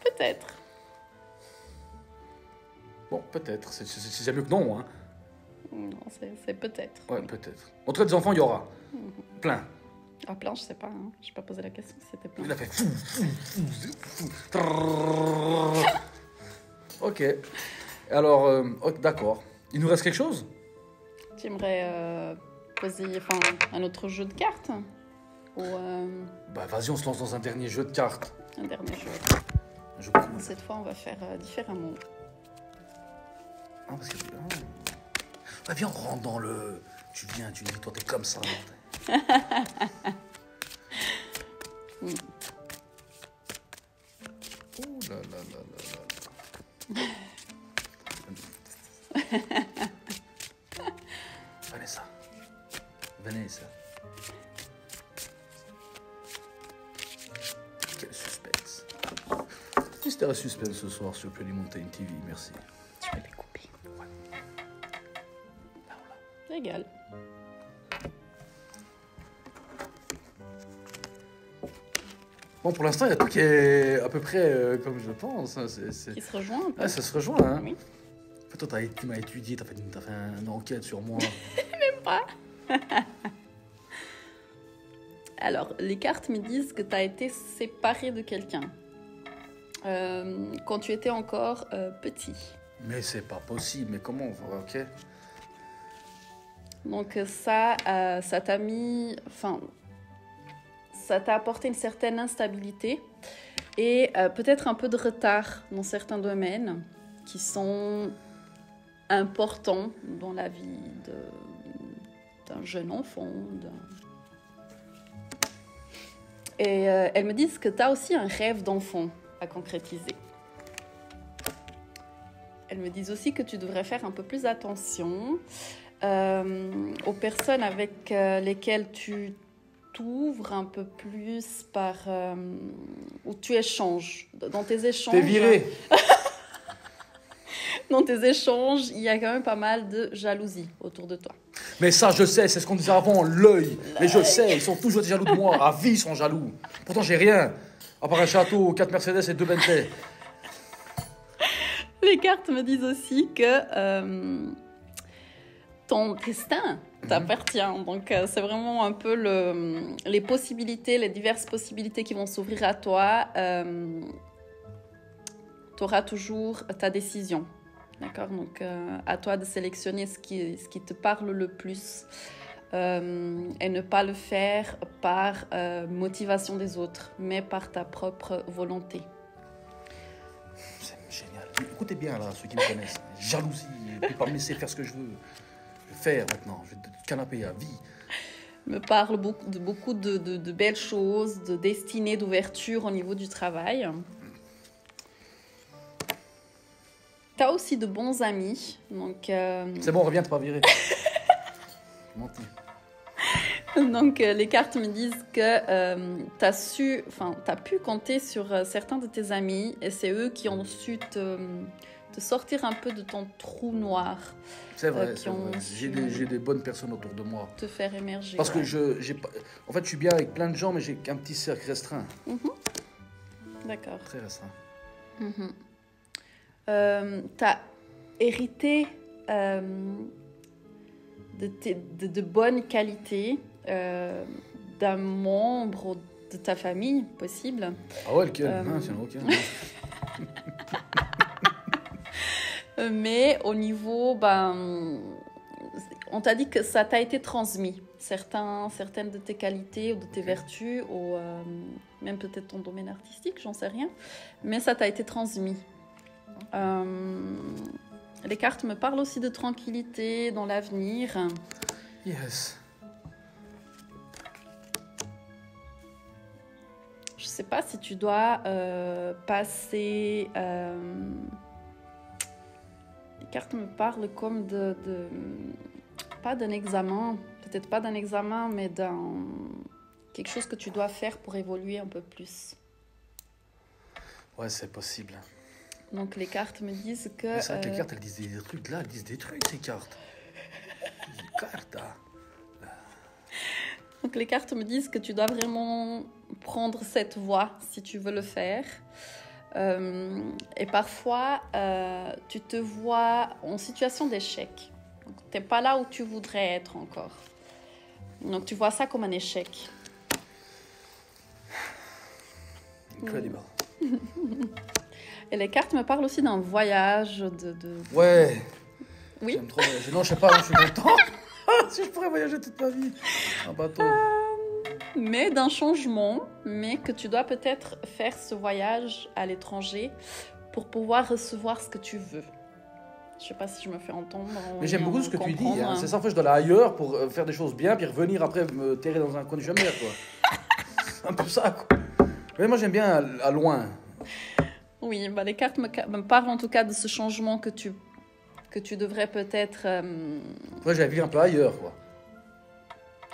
Peut-être. Bon, peut-être. C'est mieux que non, hein. Non, c'est peut-être. Ouais, peut-être. En tout cas, des enfants, il y aura. Plein. Ah, plein, je sais pas. Hein. Je n'ai pas posé la question si c'était plein. Il a fait fou, fou, fou, fou. Ok. Alors, d'accord. Il nous reste quelque chose? Tu aimerais poser un autre jeu de cartes? Ou Bah, vas-y, on se lance dans un dernier jeu de cartes. un dernier jeu? Un jeu cool. Cette fois, on va faire différemment. Ah, parce que... Ah, viens, on rentre dans le... Tu viens, tu dis, toi, t'es comme ça. Oh là là là là là. Vanessa. Vanessa. Quel suspense. Mystère et suspense ce soir sur Penny Mountain TV, merci. Je vais les couper. Ouais. Là, voilà. C'est égal. Bon, pour l'instant, il y a tout qui est à peu près comme je pense. Hein. Qui se rejoint un peu. Ouais, ça se rejoint. Hein. Oui. En fait, toi, tu m'as étudié, t'as fait une enquête sur moi. Même pas. Alors, les cartes me disent que tu as été séparé de quelqu'un quand tu étais encore petit. Mais c'est pas possible, mais comment? Ok. Donc ça t'a mis... Enfin, ça t'a apporté une certaine instabilité et peut-être un peu de retard dans certains domaines qui sont importants dans la vie d'un jeune enfant. Et elles me disent que tu as aussi un rêve d'enfant à concrétiser. Elles me disent aussi que tu devrais faire un peu plus attention aux personnes avec lesquelles tu t'ouvres un peu plus où tu échanges. Dans tes échanges... T'es viré. Dans tes échanges, il y a quand même pas mal de jalousie autour de toi. Mais ça, je sais, c'est ce qu'on disait avant, l'œil. Mais je sais, ils sont toujours jaloux de moi. À vie, ils sont jaloux. Pourtant, j'ai rien. À part un château, 4 Mercedes et 2 Bentley. Les cartes me disent aussi que ton destin t'appartient. Donc, c'est vraiment un peu les possibilités, les diverses possibilités qui vont s'ouvrir à toi. Tu auras toujours ta décision. D'accord? Donc, à toi de sélectionner ce qui te parle le plus et ne pas le faire par motivation des autres, mais par ta propre volonté. C'est génial. Écoutez bien, là, ceux qui me connaissent. Jalousie, ne peux pas me laisser faire ce que je veux. Je vais faire maintenant. Je vais te canaper à vie. Me parle beaucoup de belles choses, de destinée, d'ouverture au niveau du travail. Tu as aussi de bons amis. Donc, c'est bon, reviens, t'es pas viré. Menti. Donc, les cartes me disent que tu as pu compter sur certains de tes amis et c'est eux qui ont su te sortir un peu de ton trou noir. C'est vrai, c'est vrai. J'ai des bonnes personnes autour de moi. Te faire émerger. Parce que je suis bien avec plein de gens, mais j'ai qu'un petit cercle restreint. D'accord. Très restreint. T'as hériter de bonnes qualités d'un membre de ta famille, possible. Ah ouais, lequel? Non, c'est aucun. Mais au niveau, on t'a dit que ça t'a été transmis. Certaines de tes qualités ou de tes vertus, ou même peut-être ton domaine artistique, j'en sais rien. Mais ça t'a été transmis. Les cartes me parlent aussi de tranquillité dans l'avenir. Yes. Je sais pas si tu dois passer... Les cartes me parlent comme pas d'un examen, peut-être pas d'un examen, mais d'un quelque chose que tu dois faire pour évoluer un peu plus. Ouais, c'est possible. Donc les cartes me disent que... Mais c'est vrai que les cartes, elles disent des trucs. Là, elles disent des trucs, ces cartes. Les cartes, hein. Donc les cartes me disent que tu dois vraiment prendre cette voie si tu veux le faire. Et parfois, tu te vois en situation d'échec. Tu n'es pas là où tu voudrais être encore. Donc tu vois ça comme un échec. Incredible. Et les cartes me parlent aussi d'un voyage, Ouais. Oui. J'aime trop voyager. Non, je sais pas, je suis content. Si je pourrais voyager toute ma vie. Un bateau. Mais d'un changement, mais que tu dois peut-être faire ce voyage à l'étranger pour pouvoir recevoir ce que tu veux. Je sais pas si je me fais entendre. Mais j'aime beaucoup ce que tu dis. Hein. C'est ça, en fait, je dois aller ailleurs pour faire des choses bien, puis revenir après me terrer dans un coin de jamais, quoi. C'est un peu ça, quoi. Mais moi, j'aime bien à loin. Oui, les cartes me parlent en tout cas de ce changement que tu devrais peut-être... Ouais, j'allais vivre un peu ailleurs, quoi.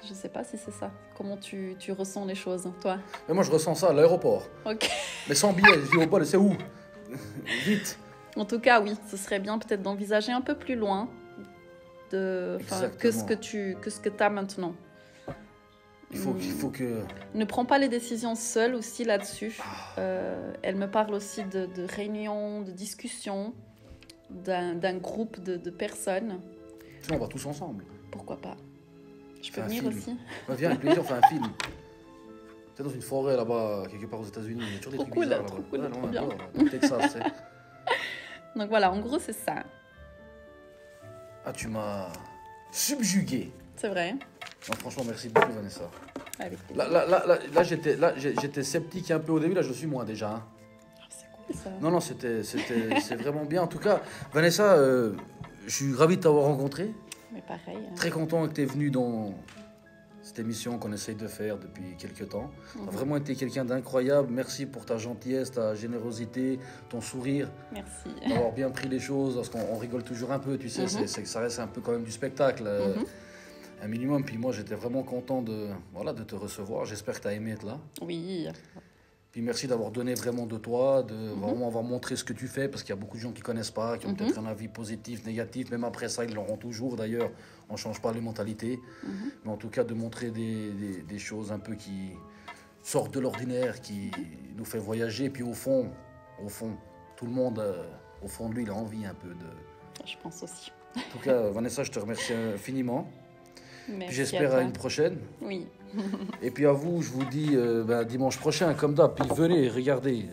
Je sais pas si c'est ça. Comment tu ressens les choses, toi? Mais moi, je ressens ça à l'aéroport. Ok. Mais sans billet, je dis au bol, c'est où? Vite. En tout cas, oui, ce serait bien peut-être d'envisager un peu plus loin que ce que tu as maintenant. Il faut que... Ne prends pas les décisions seule aussi là-dessus. Elle me parle aussi de réunions, de discussions, d'un groupe de personnes. Sinon, on va tous ensemble. Pourquoi pas? Je peux venir aussi. Ouais, viens, avec plaisir, on fait un film. T'es dans une forêt là-bas, quelque part aux États-Unis. Il y a toujours des trucs bizarres là-bas. Trop cool, trop Ouais, bien. Au Texas, c'est... Donc voilà, en gros, c'est ça. Ah, tu m'as subjugué. C'est vrai. Non, franchement, merci beaucoup, Vanessa. Avec plaisir. Là, j'étais sceptique un peu au début. Là, je suis moins déjà. Hein. C'est cool ça. Non, c'est vraiment bien. En tout cas, Vanessa, je suis ravi de t'avoir rencontré. Mais pareil. Très content que tu es venu dans cette émission qu'on essaye de faire depuis quelques temps. Tu as vraiment été quelqu'un d'incroyable. Merci pour ta gentillesse, ta générosité, ton sourire. Merci. D'avoir bien pris les choses, parce qu'on rigole toujours un peu, tu sais, c'est que ça reste un peu quand même du spectacle, un minimum. Puis moi, j'étais vraiment content de te recevoir. J'espère que tu as aimé être là. Oui. Puis merci d'avoir donné vraiment de toi, de vraiment avoir montré ce que tu fais, parce qu'il y a beaucoup de gens qui ne connaissent pas, qui ont peut-être un avis positif, négatif, même après ça, ils l'auront toujours d'ailleurs, on ne change pas les mentalités. Mais en tout cas, de montrer des choses un peu qui sortent de l'ordinaire, qui nous fait voyager. Puis au fond, tout le monde, au fond de lui, il a envie un peu de... Je pense aussi. En tout cas, Vanessa, je te remercie infiniment. Merci. J'espère à une prochaine. Oui. Et puis à vous, je vous dis dimanche prochain, comme d'hab. Puis venez, regardez.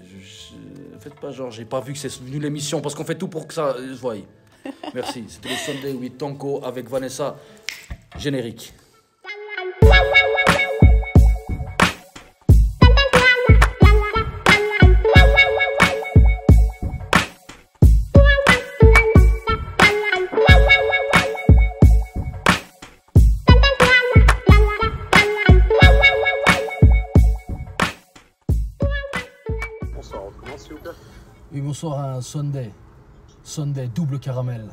Faites pas genre, j'ai pas vu que c'est venu l'émission, parce qu'on fait tout pour que ça se voie. Merci. C'était le Sunday with Tanko avec Vanessa. Générique. Oui, bonsoir à un Sunday. Sunday double caramel.